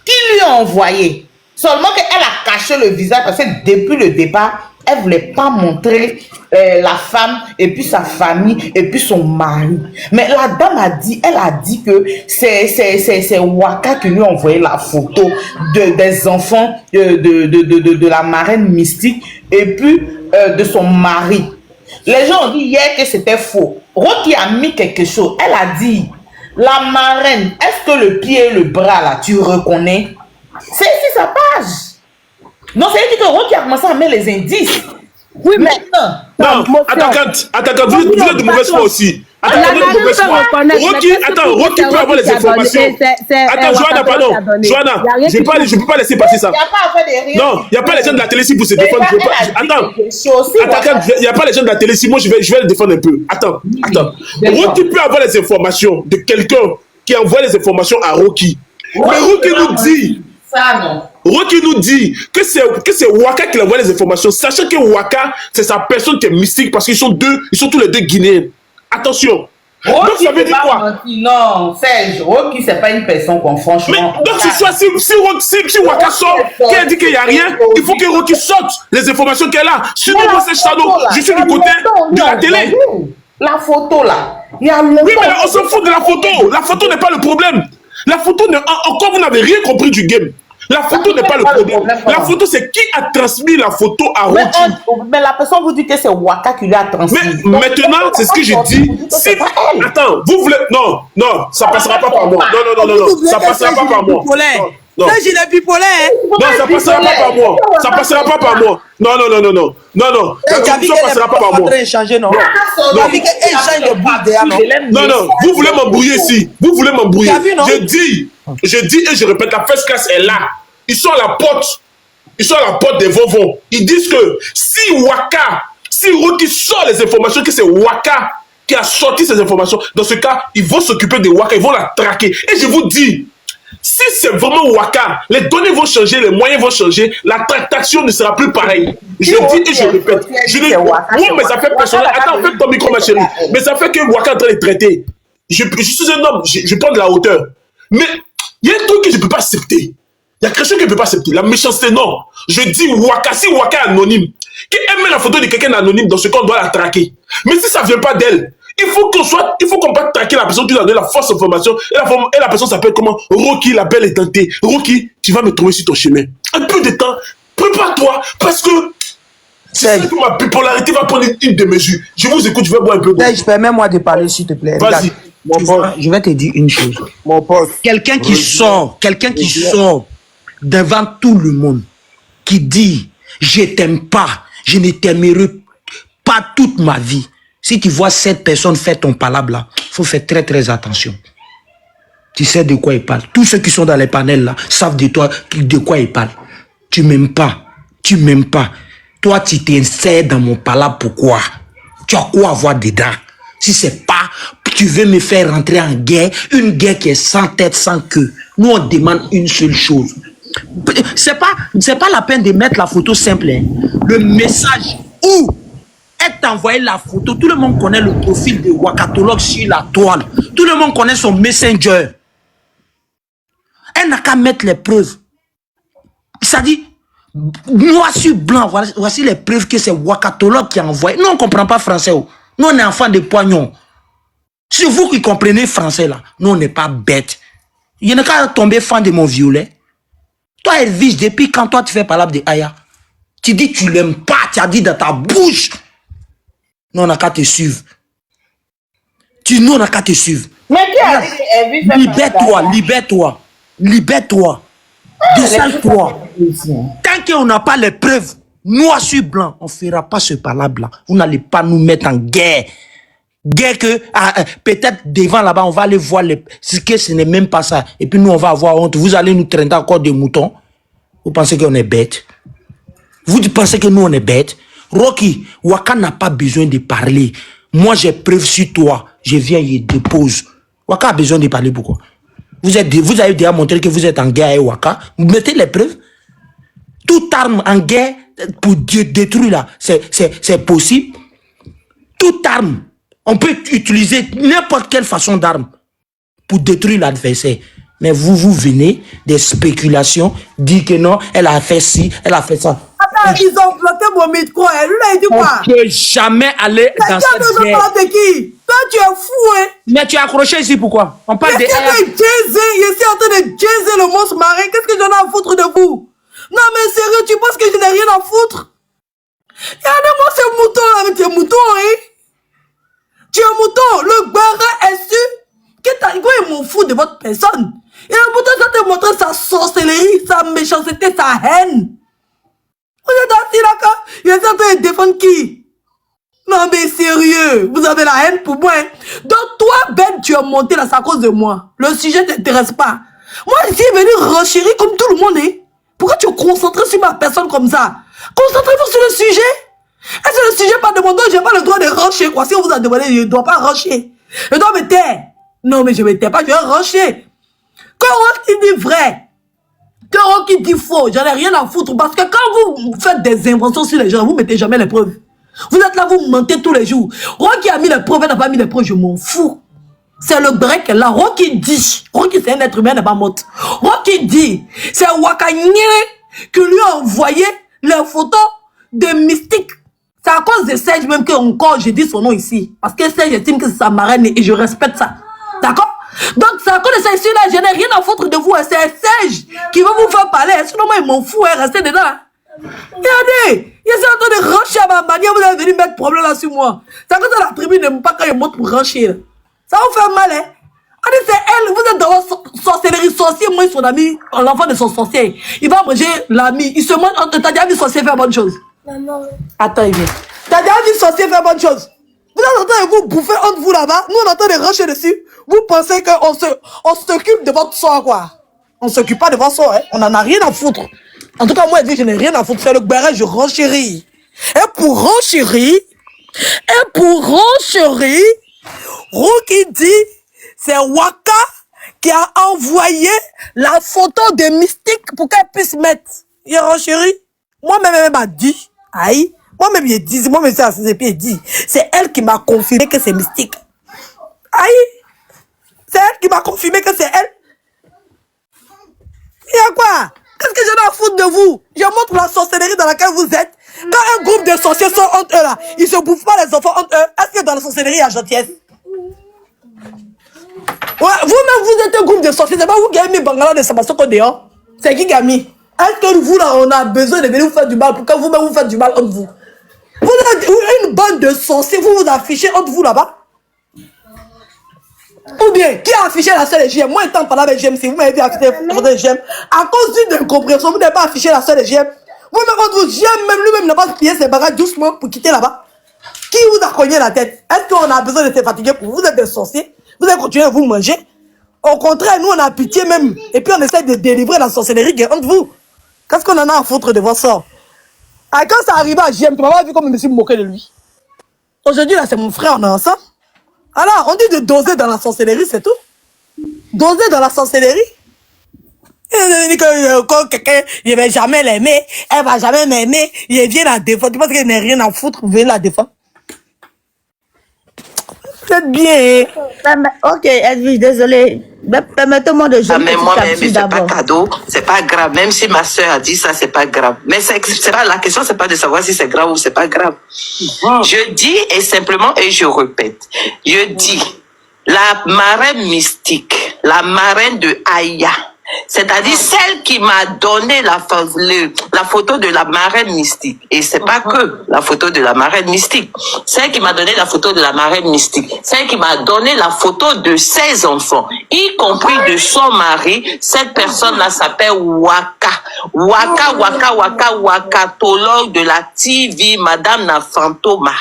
Qui lui a envoyé? Seulement qu'elle a caché le visage parce que depuis le départ, elle ne voulait pas montrer la femme et puis sa famille et puis son mari. Mais la dame elle a dit que c'est Waka qui lui a envoyé la photo des enfants de la marraine mystique et puis de son mari. Les gens ont dit hier que c'était faux. Rocky a mis quelque chose. Elle a dit, la marraine, est-ce que le pied et le bras là, tu reconnais? C'est ici sa page. Non, c'est dit que Rocky a commencé à mettre les indices. Oui, maintenant. Non, attends, vous êtes de mauvaise foi aussi. Rocky peut avoir les informations. Attends, Joanna, pardon. Joanna, je ne peux pas laisser passer ça. Non, il n'y a pas les gens de la télé ici pour se défendre. Attends, il n'y a pas les gens de la télé ici. Moi, je vais le défendre un peu. Attends. Rocky peut avoir les informations de quelqu'un qui envoie les informations à Rocky. Mais Rocky nous dit. Ça, non. Rocky nous dit que c'est Waka qui envoie les informations, sachant que Waka, c'est sa personne qui est mystique parce qu'ils sont tous les deux guinéens. Attention. Rocky, donc ça veut dire quoi? Non, Serge, Rocky, c'est pas une personne qu'on franchement. Mais donc si Waka sort, qu'elle dit qu'il n'y a rien, il faut que Rocky sorte les informations qu'elle a. Sinon, moi, c'est Shadow. Je suis du côté de la télé. La photo là. Oui, mais là, on s'en fout de la photo. La photo n'est pas le problème. La photo, encore vous n'avez rien compris du game. La photo n'est pas le problème. La photo, c'est qui a transmis la photo à Rocky. Mais la personne vous dit que c'est Waka qui lui a transmis. Mais maintenant, c'est ce que je dis. Si, attends, vous voulez... Non, ça passera pas par moi. Non, ça passera pas par moi. Non, ça passera pas par moi. Ça passera pas par moi. Non. Ça passera pas par moi. Non, vous voulez m'embrouiller ici. Vous voulez m'embrouiller. Je dis et je répète, la first class est là. Ils sont à la porte. ils sont à la porte des Vovons. Ils disent que si Rocky sort les informations que c'est Waka qui a sorti ces informations, dans ce cas, ils vont s'occuper de Waka, ils vont la traquer. Et je vous dis, si c'est vraiment Waka, les données vont changer, les moyens vont changer, la tractation ne sera plus pareille. Je le dis et je le répète. Moi, mes affaires personnelles, attends, fais ton micro, ma chérie. Mais ça fait que Waka est en train de traiter. Je suis un homme, je prends de la hauteur. Mais il y a un truc que je ne peux pas accepter. Il y a quelque chose que je ne peux pas accepter. La méchanceté, non. Je dis Waka, si Waka est anonyme, qu'elle met la photo de quelqu'un anonyme dans ce qu'on doit la traquer. Mais si ça ne vient pas d'elle, il faut qu'on peut traquer la personne qui nous a donné la fausse information. Et la personne s'appelle comment? Rocky, la belle est tentée. Rocky, tu vas me trouver sur ton chemin. Un peu de temps, prépare-toi, parce que c'est que ma bipolarité va prendre une démesure. Je vous écoute, je vais boire un peu d'eau. Permets-moi de parler, s'il te plaît. Vas-y. Je vais te dire une chose. Mon pote. Quelqu'un qui sort devant tout le monde, qui dit je t'aime pas, je ne t'aimerai pas toute ma vie. Si tu vois cette personne faire ton palabre là, il faut faire très très attention. Tu sais de quoi il parle. Tous ceux qui sont dans les panels là savent de toi de quoi il parle. Tu m'aimes pas. Tu m'aimes pas. Toi, tu t'insères dans mon palabre. Pourquoi? Tu as quoi avoir dedans? Si c'est pas, tu veux me faire rentrer en guerre, une guerre qui est sans tête, sans queue. Nous, on demande une seule chose. C'est pas la peine de mettre la photo simple. Hein. Le message où est envoyé la photo, tout le monde connaît le profil de Wakatologue sur la toile. Tout le monde connaît son messenger. Elle n'a qu'à mettre les preuves. Ça dit, noir sur blanc, voici les preuves que c'est Wakatologue qui a envoyé. Nous, on ne comprend pas français. Nous, on est enfants de poignons. C'est vous qui comprenez français, là. Nous, on n'est pas bêtes. Il n'y a qu'à tomber fan de mon violet. Toi, Elvis, depuis quand toi, tu fais palabre de Aya, tu dis que tu l'aimes pas, tu as dit dans ta bouche. Nous, on n'a qu'à te suivre. Nous, on n'a qu'à te suivre. Mais qui a dit que Elvis libère-toi. Libère-toi. Désale-toi. Tant qu'on n'a pas les preuves, noir sur blanc, on ne fera pas ce palabre-là. Vous n'allez pas nous mettre en guerre. Guerre que, peut-être devant là-bas, on va aller voir que ce n'est même pas ça. Et puis nous, on va avoir honte. Vous allez nous traîner encore des moutons. Vous pensez qu'on est bête? Vous pensez que nous, on est bête? Rocky, Waka n'a pas besoin de parler. Moi, j'ai preuve sur toi. Je viens et dépose. Waka a besoin de parler, pourquoi? Vous avez déjà montré que vous êtes en guerre avec Waka. Vous mettez les preuves. Toute arme en guerre pour détruire là, c'est possible. Toute arme. On peut utiliser n'importe quelle façon d'arme pour détruire l'adversaire. Mais vous venez des spéculations, dire que non, elle a fait ci, elle a fait ça. Attends, ils ont planté mon micro. Lui, il dit quoi? On ne peut jamais aller dans cette guerre. De qui? Toi, tu es fou, hein? Mais tu es accroché ici, pourquoi? On parle de... Je suis en train de jazzer le monstre marin. Qu'est-ce que j'en ai à foutre de vous? Non, mais sérieux, tu penses que je n'ai rien à foutre? Regardez-moi ce mouton là, mais tu es mouton, hein? Tu es un mouton. Le beurre est sûr que ils m'en foutent de votre personne. Et le mouton, ça te montrer sa sorcellerie, sa méchanceté, sa haine. Vous êtes assis là, il est en train de défendre qui? Non, mais sérieux, vous avez la haine pour moi. Hein? Donc, toi, Ben, tu es monté là, c'est à cause de moi. Le sujet ne t'intéresse pas. Moi, je suis venu renchérir comme tout le monde. Hein? Pourquoi tu es concentré sur ma personne comme ça? Concentrez-vous sur le sujet. Est-ce que le sujet pas de mon dos, j'ai pas le droit de rancher, quoi. Si on vous a demandé, je ne dois pas rancher. Je dois me taire. Non, mais je me tais pas, je vais rancher. Quand Rocky dit vrai, que Rocky dit faux, j'en ai rien à foutre. Parce que quand vous faites des inventions sur les gens, vous mettez jamais les preuves. Vous êtes là, vous mentez tous les jours. Rocky a mis les preuves, elle n'a pas mis les preuves, je m'en fous. C'est le break là. Rocky dit. Rocky, c'est un être humain, n'est pas mort. Rocky dit. C'est Waka Nyere qui lui a envoyé les photos de Mystique. C'est à cause de Serge même que encore je dis son nom ici. Parce que Serge estime que c'est sa marraine et je respecte ça. D'accord? Donc c'est à cause de ça ici là, je n'ai rien à foutre de vous. C'est Serge qui va vous faire parler. Sinon moi il m'en fout, restez dedans. Regardez, il est en train de rancher à ma manière, vous allez venir mettre problème là sur moi. C'est à cause de la tribu n'aime pas quand il monte pour rancher. Là. Ça vous fait mal, hein? Allez, c'est elle, vous êtes dans votre sorcellerie, sorcier, moi son ami, l'enfant de son sorcier. Il va manger l'ami, il se mange, t'as déjà vu sorcier faire bonne chose? Maman. Attends, il vient. T'as déjà vu sorcier faire bonne chose? Vous êtes en train de vous bouffer entre vous là-bas, nous on est en train de rancher dessus. Vous pensez qu'on s'occupe de votre sort, quoi? On s'occupe pas de votre sort, hein? On en a rien à foutre. En tout cas, moi, elle dit, je n'ai rien à foutre. C'est le béret, je renchéris. Et pour renchérir, Rocky dit, c'est Waka qui a envoyé la photo de Mystique pour qu'elle puisse mettre. Il renchérit. Moi-même, elle m'a dit, aïe, moi-même, il dit, moi-même, il dit, c'est elle qui m'a confirmé que c'est Mystique. Aïe, c'est elle qui m'a confirmé que c'est elle. Il y a quoi? Qu'est-ce que j'en ai à foutre de vous? Je montre la sorcellerie dans laquelle vous êtes. Quand un groupe de sorciers sont entre eux là, ils se bouffent pas les enfants entre eux. Est-ce que dans la sorcellerie, il y a gentillesse? Ouais, vous-même, vous êtes un groupe de sorciers. C'est pas vous qui avez mis Bangala de Samasoko dehors. C'est qui a mis? Est-ce que vous là, on a besoin de venir vous faire du mal pour que vous-même vous faites du mal entre vous? Vous êtes une bande de sorciers, vous vous affichez entre vous là-bas? Ou bien, qui a affiché la seule GM? Moi, étant parlant avec GM, si vous m'avez dit afficher la photo de GM, à cause d'une incompréhension, vous n'avez pas affiché la seule GM. Vous-même, quand vous GM, même lui-même n'a pas plié ses bagages doucement pour quitter là-bas. Qui vous a cogné la tête? Est-ce qu'on a besoin de se fatiguer pour vous? Vous êtes des sorciers? Vous allez continuer à vous manger? Au contraire, nous, on a pitié même. Et puis, on essaie de délivrer la sorcellerie qui est entre vous. Qu'est-ce qu'on en a à foutre de votre sort? Ah, quand ça arrive à GM, tu m'as pas vu comme je me suis moqué de lui. Aujourd'hui, là, c'est mon frère, on est ensemble. Alors, on dit de doser dans la sorcellerie, c'est tout. Doser dans la sorcellerie. Il dit que quelqu'un, il ne va jamais l'aimer, elle va jamais m'aimer, il vient la défendre. Tu penses qu'il n'a rien à foutre, vous venez la défendre. Vous êtes bien. Ok, Edwige, désolé. Permettez-moi de jouer. Ah, mais moi-même, c'est pas cadeau, c'est pas grave. Même si ma soeur a dit ça, c'est pas grave. Mais c'est pas, la question, c'est pas de savoir si c'est grave ou c'est pas grave. Je dis et simplement, et je répète, je dis, la marraine mystique, la marraine de Aya, c'est-à-dire celle qui m'a donné la photo de la marraine mystique. Et c'est pas que la photo de la marraine mystique. Celle qui m'a donné la photo de la marraine mystique. Celle qui m'a donné la photo de ses enfants, y compris de son mari. Cette personne-là s'appelle Waka. Wakatologue de la TV, Madame Nafantoma.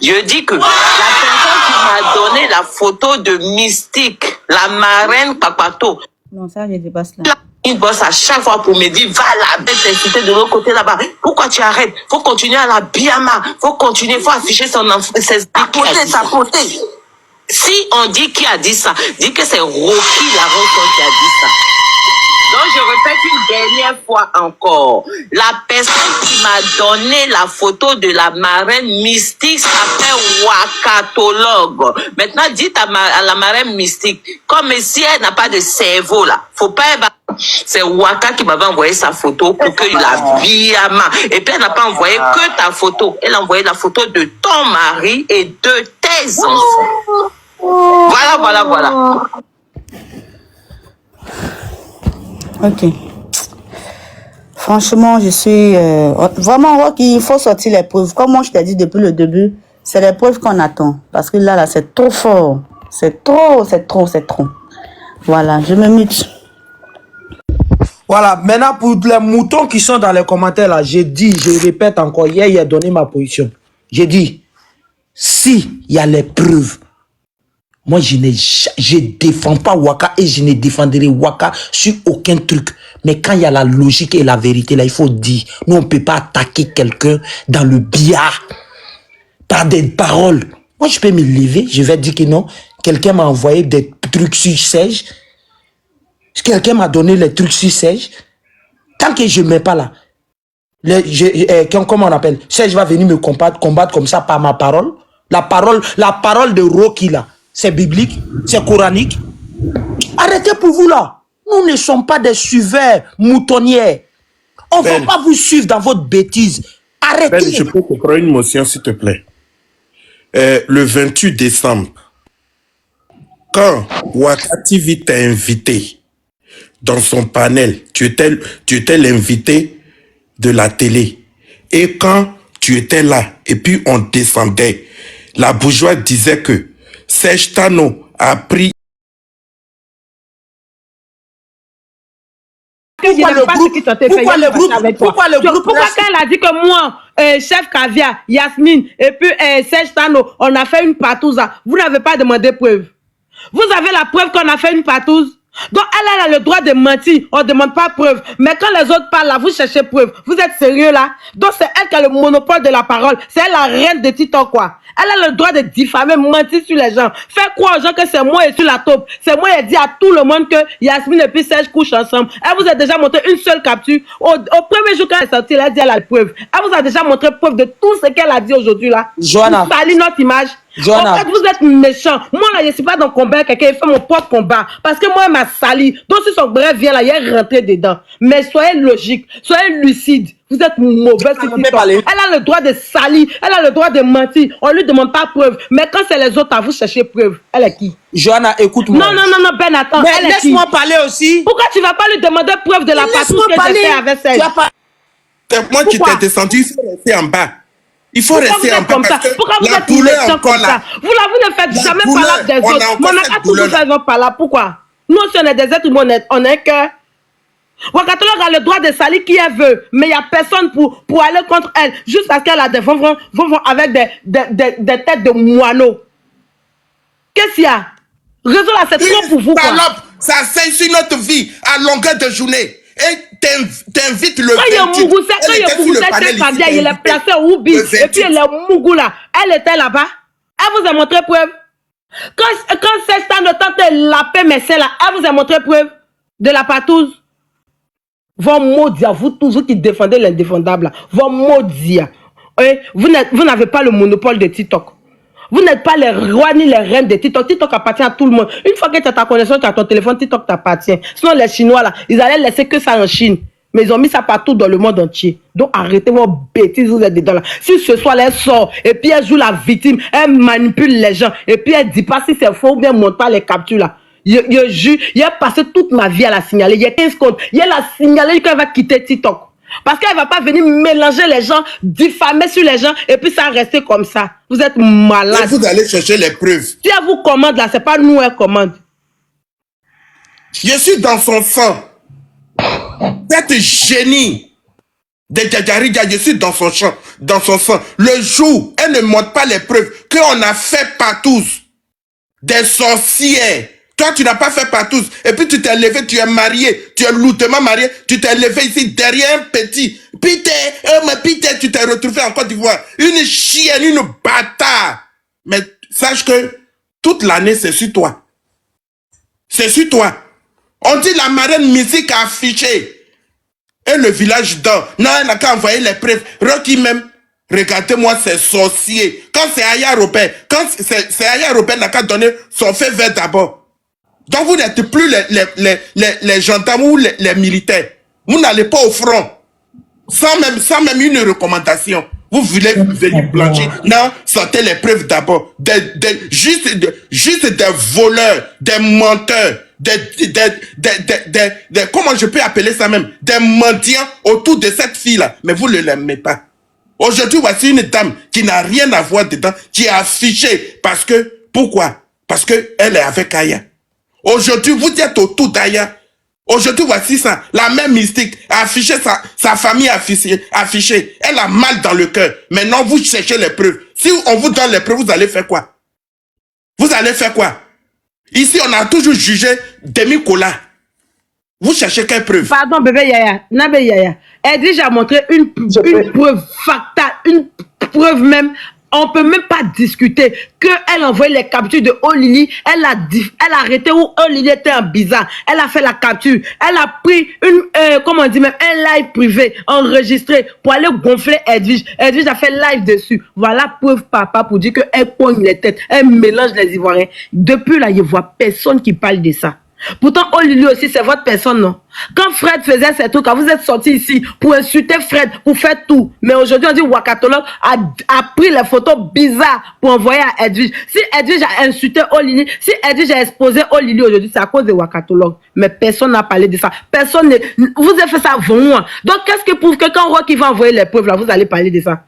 Je dis que la personne qui m'a donné la photo de mystique, la marraine Papato, non, ça, je dépasse là. Il bosse à chaque fois pour me dire, va là, t'insulter de l'autre côté là-bas. Pourquoi tu arrêtes? Faut continuer à la Biama. Faut continuer, faut afficher son enfant. Sa beauté. Si on dit qui a dit ça, dit que c'est Rocky Laroton qui a dit ça. Donc, je répète une dernière fois encore. La personne qui m'a donné la photo de la marraine mystique s'appelle Wakatologue. Maintenant, dites à la marraine mystique, comme si elle n'a pas de cerveau là, faut pas... C'est Waka qui m'avait envoyé sa photo pour que la Biama. Et puis, elle n'a pas envoyé que ta photo. Elle a envoyé la photo de ton mari et de tes enfants. Voilà. Ok. Franchement, je suis... vraiment, Rocky, il faut sortir les preuves. Comme moi, je t'ai dit depuis le début, c'est les preuves qu'on attend. Parce que là, c'est trop fort. C'est trop. Voilà, je me mute. Voilà, maintenant pour les moutons qui sont dans les commentaires là, j'ai dit, je répète encore, hier, il a donné ma position. J'ai dit, si il y a les preuves, moi je défends pas Waka et je ne défendrai Waka sur aucun truc. Mais quand il y a la logique et la vérité là, il faut dire, nous on peut pas attaquer quelqu'un dans le billard par des paroles. Moi je peux me lever, je vais dire que non, quelqu'un m'a envoyé des trucs sur Serge. Quelqu'un m'a donné les trucs sur Serge. Tant que je ne mets pas là, comment on appelle? Serge va venir me combattre comme ça par ma parole. La parole de Rocky là, c'est biblique, c'est coranique. Arrêtez pour vous là. Nous ne sommes pas des suiveurs moutonnières. On ne va pas vous suivre dans votre bêtise. Arrêtez. Ben, je peux te prendre une motion s'il te plaît. Le 28 décembre, quand Waka TV t'a invité dans son panel, tu étais l'invité de la télé. Et quand tu étais là, et puis on descendait, la bourgeoise disait que Serge Tano a pris... Pourquoi quand elle a dit que moi, chef Caviar, Yasmine, et puis Serge Tano, on a fait une partouze, vous n'avez pas demandé preuve. Vous avez la preuve qu'on a fait une partouze. Donc, elle a le droit de mentir. On ne demande pas preuve. Mais quand les autres parlent, là, vous cherchez preuve. Vous êtes sérieux, là? Donc, c'est elle qui a le monopole de la parole. C'est elle la reine de TikTok, quoi. Elle a le droit de diffamer, mentir sur les gens. Faire croire aux gens que c'est moi et sur la taupe. C'est moi et dit à tout le monde que Yasmine et puis Serge couchent ensemble. Elle vous a déjà montré une seule capture. Au premier jour quand elle est sortie, elle a dit elle a la preuve. Elle vous a déjà montré preuve de tout ce qu'elle a dit aujourd'hui, là. Johanna. Vous salez notre image. Johanna. En fait, vous êtes méchant. Moi, là, je ne suis pas dans le combat avec quelqu'un. Il fait mon propre combat. Parce que moi, elle m'a sali. Donc, si son bref vient là, il est rentré dedans. Mais soyez logique. Soyez lucide. Vous êtes mauvais. Elle a le droit de salir. Elle a le droit de mentir. On ne lui demande pas preuve. Mais quand c'est les autres, à vous chercher preuve. Elle est qui? Johanna, écoute-moi. Non, Ben, attends. Mais laisse-moi parler aussi. Pourquoi tu ne vas pas lui demander preuve de la patrouille que j'ai fait avec celle? Moi, tu t'es descendu, il faut rester en bas. Il faut rester en bas parce que pourquoi vous la êtes douleur méchant encore comme là. ça? Vous ne faites jamais parler des autres. Mon a toujours fait parler. Pourquoi? Nous, si on est des êtres humains, on est que... Wakatolog a le droit de salir qui elle veut, mais il n'y a personne pour aller contre elle, juste parce qu'elle a des vont avec des têtes de moineaux. Qu'est-ce qu'il y a? Réseau là, c'est trop pour vous. Salope, ça c'est sur notre vie à longueur de journée. Et t'invites le 28. Quand il y a il est placé au Oubi, et puis elle est Mougou là. Elle était là-bas. Elle vous a montré preuve. Quand c'est temps de tenter la paix, mais c'est là, elle vous a montré preuve de la patouze. Vos maudits, vous tous vous qui défendez l'indéfendable, vos maudits. Vous n'avez pas le monopole de TikTok. Vous n'êtes pas les rois ni les reines de TikTok. TikTok appartient à tout le monde. Une fois que tu as ta connexion, tu as ton téléphone, TikTok t'appartient. Sinon, les Chinois, là, ils allaient laisser que ça en Chine. Mais ils ont mis ça partout dans le monde entier. Donc, arrêtez vos bêtises, vous êtes dedans là. Si ce soir, elle sort, et puis elle joue la victime, elle manipule les gens, et puis elle dit pas si c'est faux ou bien montre pas les captures là. Il a passé toute ma vie à la signaler. Il y a 15 comptes. Il a la signalé qu'elle va quitter TikTok. Parce qu'elle ne va pas venir mélanger les gens, diffamer sur les gens, et puis ça va rester comme ça. Vous êtes malade. Et vous allez chercher les preuves. Si elle vous commande là, ce n'est pas nous elle commande. Je suis dans son sang. Cette génie de Djadjarija, je suis dans son champ, dans son sang. Le jour, elle ne montre pas les preuves qu'on a fait partout des sorcières. Toi, tu n'as pas fait partout. Et puis, tu t'es levé, tu es marié. Tu es loutement marié. Tu t'es levé ici derrière un petit. Peter, tu t'es retrouvé en Côte d'Ivoire. Une chienne, une bâtard. Mais sache que toute l'année, c'est sur toi. C'est sur toi. On dit la marraine musique a affiché. Et le village dort. Non, elle n'a qu'à envoyer les preuves. Rocky même. Regardez-moi ces sorciers. Quand c'est Aya Robert, c'est Aya Robert n'a qu'à donner son feu vert d'abord. Donc vous n'êtes plus les gendarmes ou les militaires. Vous n'allez pas au front. Sans même une recommandation. Vous voulez venir blanchir. Non, sortez les preuves d'abord. Juste des voleurs, des menteurs, comment je peux appeler ça même? Des mendiants autour de cette fille-là. Mais vous ne l'aimez pas. Aujourd'hui, voici une dame qui n'a rien à voir dedans, qui est affichée. Parce que, pourquoi? Parce qu'elle est avec Aya. Aujourd'hui, vous êtes autour d'Aya. Aujourd'hui, voici ça. La même mystique a affiché sa famille affichée. Elle a mal dans le cœur. Maintenant, vous cherchez les preuves. Si on vous donne les preuves, vous allez faire quoi? Vous allez faire quoi? Ici, on a toujours jugé Demi-Kola. Vous cherchez quelle preuve? Pardon, bébé Yaya. Nabe Yaya. Elle dit, j'ai montré une preuve factuelle, une preuve même. On ne peut même pas discuter qu'elle a envoyé les captures de Olili. Elle a arrêté où Olili était en bizarre. Elle a fait la capture. Elle a pris un live privé enregistré pour aller gonfler Edwige. Edwige a fait live dessus. Voilà preuve papa pour dire qu'elle pogne les têtes. Elle mélange les Ivoiriens. Depuis là, je ne vois personne qui parle de ça. Pourtant, Olili aussi, c'est votre personne, non? Quand Fred faisait ces trucs, quand vous êtes sortis ici pour insulter Fred, pour faire tout. Mais aujourd'hui, on dit Wakatolog a pris les photos bizarres pour envoyer à Edwige. Si Edwige a insulté Olili, si Edwige a exposé Olili aujourd'hui, c'est à cause de Wakatolog. Mais personne n'a parlé de ça. Personne ne... Vous avez fait ça vous. Donc, qu'est-ce qui prouve que quand Rocky va envoyer les preuves, là, vous allez parler de ça?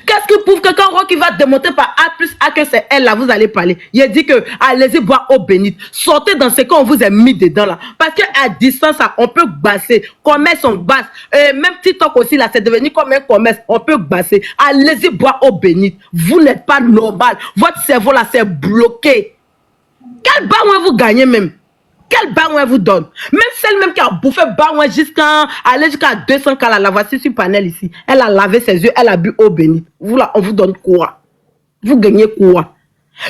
Qu'est-ce qui prouve que quand Rocky va démontrer par A plus A que c'est elle là, vous allez parler? Il a dit que allez-y boire eau bénite. Sortez dans ce qu'on vous a mis dedans là. Parce qu'à distance, on peut basser. Commerce, on basse. Même TikTok aussi là, c'est devenu comme un commerce. On peut basser. Allez-y boire eau bénite. Vous n'êtes pas normal. Votre cerveau là, c'est bloqué. Quel bain vous gagnez même? Quel bain elle vous donne? Même celle-même qui a bouffé bain jusqu'à 200 cas, la voici sur panel ici. Elle a lavé ses yeux, elle a bu eau bénite. Vous là, on vous donne quoi? Vous gagnez quoi?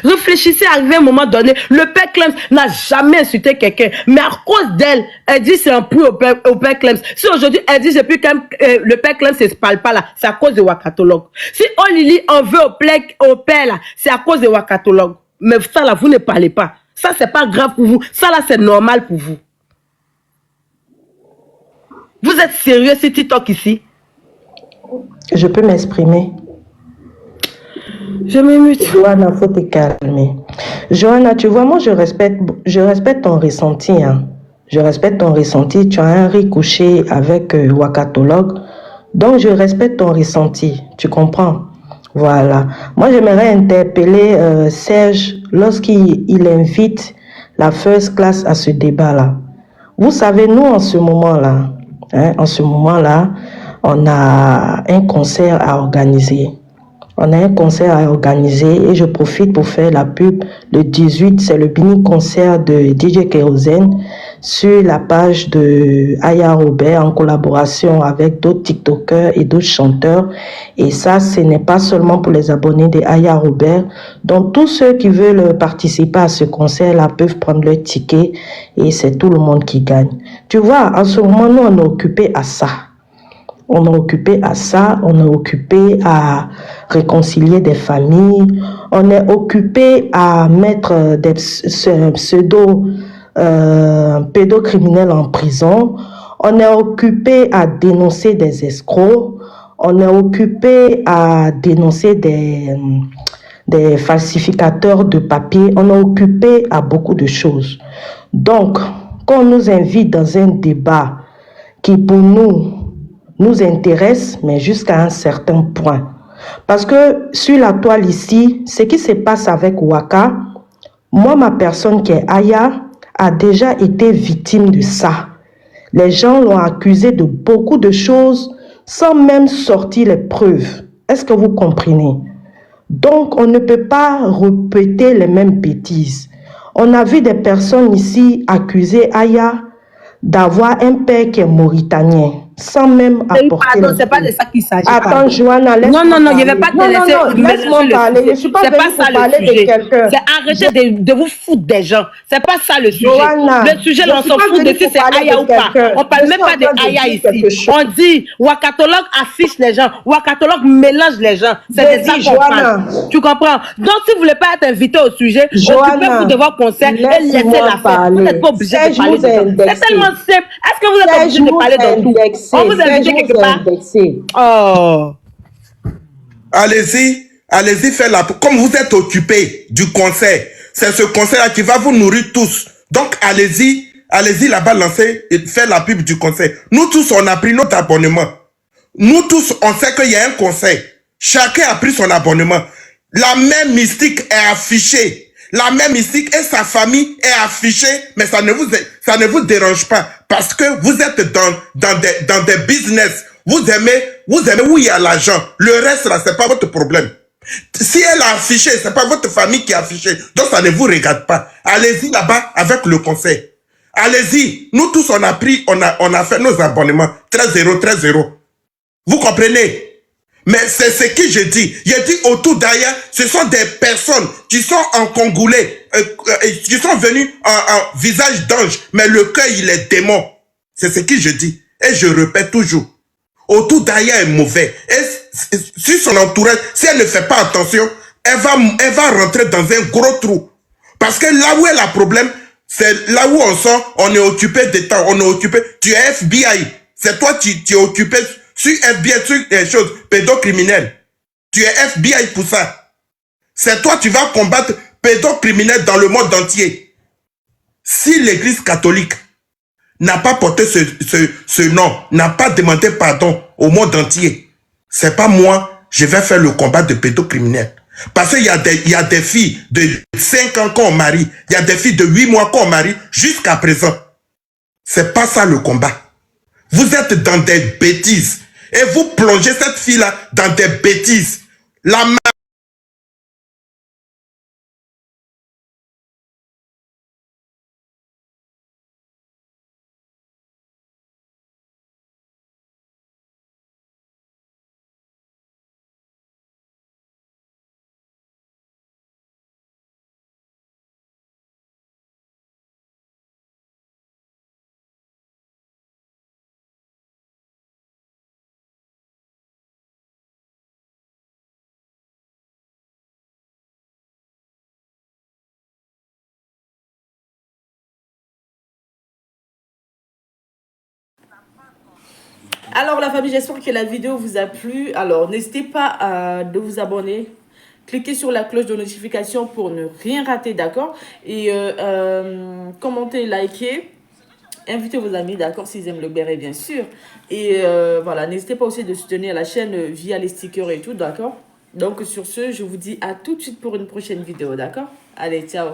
Réfléchissez, arrivé à un moment donné, le père Clems n'a jamais insulté quelqu'un, mais à cause d'elle, elle dit c'est un prix au père Clems. Si aujourd'hui elle dit depuis quand le père Clems ne se parle pas là, c'est à cause de Wakatologue. Si Olili en veut au père là, c'est à cause de Wakatologue. Mais ça là, vous ne parlez pas. Ça c'est pas grave pour vous, ça là c'est normal pour vous. Vous êtes sérieux sur TikTok ici? Je peux m'exprimer. Je m'émute. Johanna, faut te calmer. Johanna, tu vois, moi je respecte ton ressenti. Hein. Je respecte ton ressenti. Tu as un riz couché avec Wakatologue. Donc je respecte ton ressenti. Tu comprends? Voilà. Moi j'aimerais interpeller Serge lorsqu'il invite la first class à ce débat-là. Vous savez, nous en ce moment-là, on a un concert à organiser. On a un concert à organiser et je profite pour faire la pub. Le 18, c'est le mini concert de DJ Kérosène sur la page de Aya Robert en collaboration avec d'autres TikTokers et d'autres chanteurs. Et ça, ce n'est pas seulement pour les abonnés de Aya Robert. Donc, tous ceux qui veulent participer à ce concert-là peuvent prendre leur ticket et c'est tout le monde qui gagne. Tu vois, en ce moment, nous, on est occupés à ça. On est occupé à ça, on est occupé à réconcilier des familles, on est occupé à mettre des pédocriminels en prison, on est occupé à dénoncer des escrocs, on est occupé à dénoncer des falsificateurs de papier, on est occupé à beaucoup de choses. Donc, quand on nous invite dans un débat qui pour nous intéresse, mais jusqu'à un certain point. Parce que sur la toile ici, ce qui se passe avec Waka, moi, ma personne qui est Aya, a déjà été victime de ça. Les gens l'ont accusé de beaucoup de choses sans même sortir les preuves. Est-ce que vous comprenez? Donc, on ne peut pas répéter les mêmes bêtises. On a vu des personnes ici accuser Aya d'avoir un père qui est mauritanien, sans même apporter... Pardon, c'est pas de ça qu'il s'agit. Attends, Johanna, laisse-moi Non, parler. je ne vais pas te laisser... Laisse-moi parler. Je ne suis pas venue pour parler de quelqu'un. C'est arrêter de vous foutre des gens. C'est pas ça le sujet. Johanna, le sujet, on s'en fout de si c'est Aya ou pas. On ne parle même pas de Aya ici. On dit, Wakatologue affiche les gens. Wakatologue mélange les gens. C'est de ça qu'on parle. Tu comprends? Donc, si vous ne voulez pas être invité au sujet, occupez-vous de votre concert et laissez la faire. Vous n'êtes pas obligé de parler de ça. C'est tellement simple. Est-ce que vous êtes obligé de parler de tout? On vous invite quelque part. Oh. Allez-y, faites la... Comme vous êtes occupé du concert, c'est ce concert-là qui va vous nourrir tous. Donc, allez-y là-bas, lancez et faites la pub du concert. Nous tous, on a pris notre abonnement. Nous tous, on sait qu'il y a un concert. Chacun a pris son abonnement. La même mystique est affichée. La même mystique et sa famille est affichée, mais ça ne vous dérange pas parce que vous êtes dans des business. Vous aimez où il y a l'argent. Le reste là, c'est pas votre problème. Si elle a affiché, c'est pas votre famille qui a affiché. Donc ça ne vous regarde pas. Allez-y là-bas avec le conseil. Allez-y. Nous tous on a fait nos abonnements 13,0. Vous comprenez? Mais c'est ce que je dis. Je dis autour d'ailleurs, ce sont des personnes qui sont en congolais, qui sont venues en visage d'ange, mais le cœur, il est démon. C'est ce que je dis. Et je répète toujours. Autour d'ailleurs est mauvais. Et sur son entourage, si elle ne fait pas attention, elle va rentrer dans un gros trou. Parce que là où est le problème, c'est là où on sent, on est occupé d'État, on est occupé. Tu es FBI. C'est toi qui es occupé sur FBI, sur des choses pédocriminelles. Tu es FBI pour ça. C'est toi qui vas combattre pédocriminels dans le monde entier. Si l'église catholique n'a pas porté ce nom, n'a pas demandé pardon au monde entier, c'est pas moi, je vais faire le combat de pédocriminels. Parce qu'il y a des filles de 5 ans qu'on marie, il y a des filles de 8 mois qu'on marie jusqu'à présent. C'est pas ça le combat. Vous êtes dans des bêtises. Et vous plongez cette fille-là dans des bêtises. La Alors la famille, j'espère que la vidéo vous a plu. Alors n'hésitez pas de vous abonner. Cliquez sur la cloche de notification pour ne rien rater, d'accord? Et commentez, likez. Invitez vos amis, d'accord, s'ils aiment le béret, bien sûr. Et voilà, n'hésitez pas aussi de soutenir la chaîne via les stickers et tout, d'accord? Donc sur ce, je vous dis à tout de suite pour une prochaine vidéo, d'accord? Allez, ciao!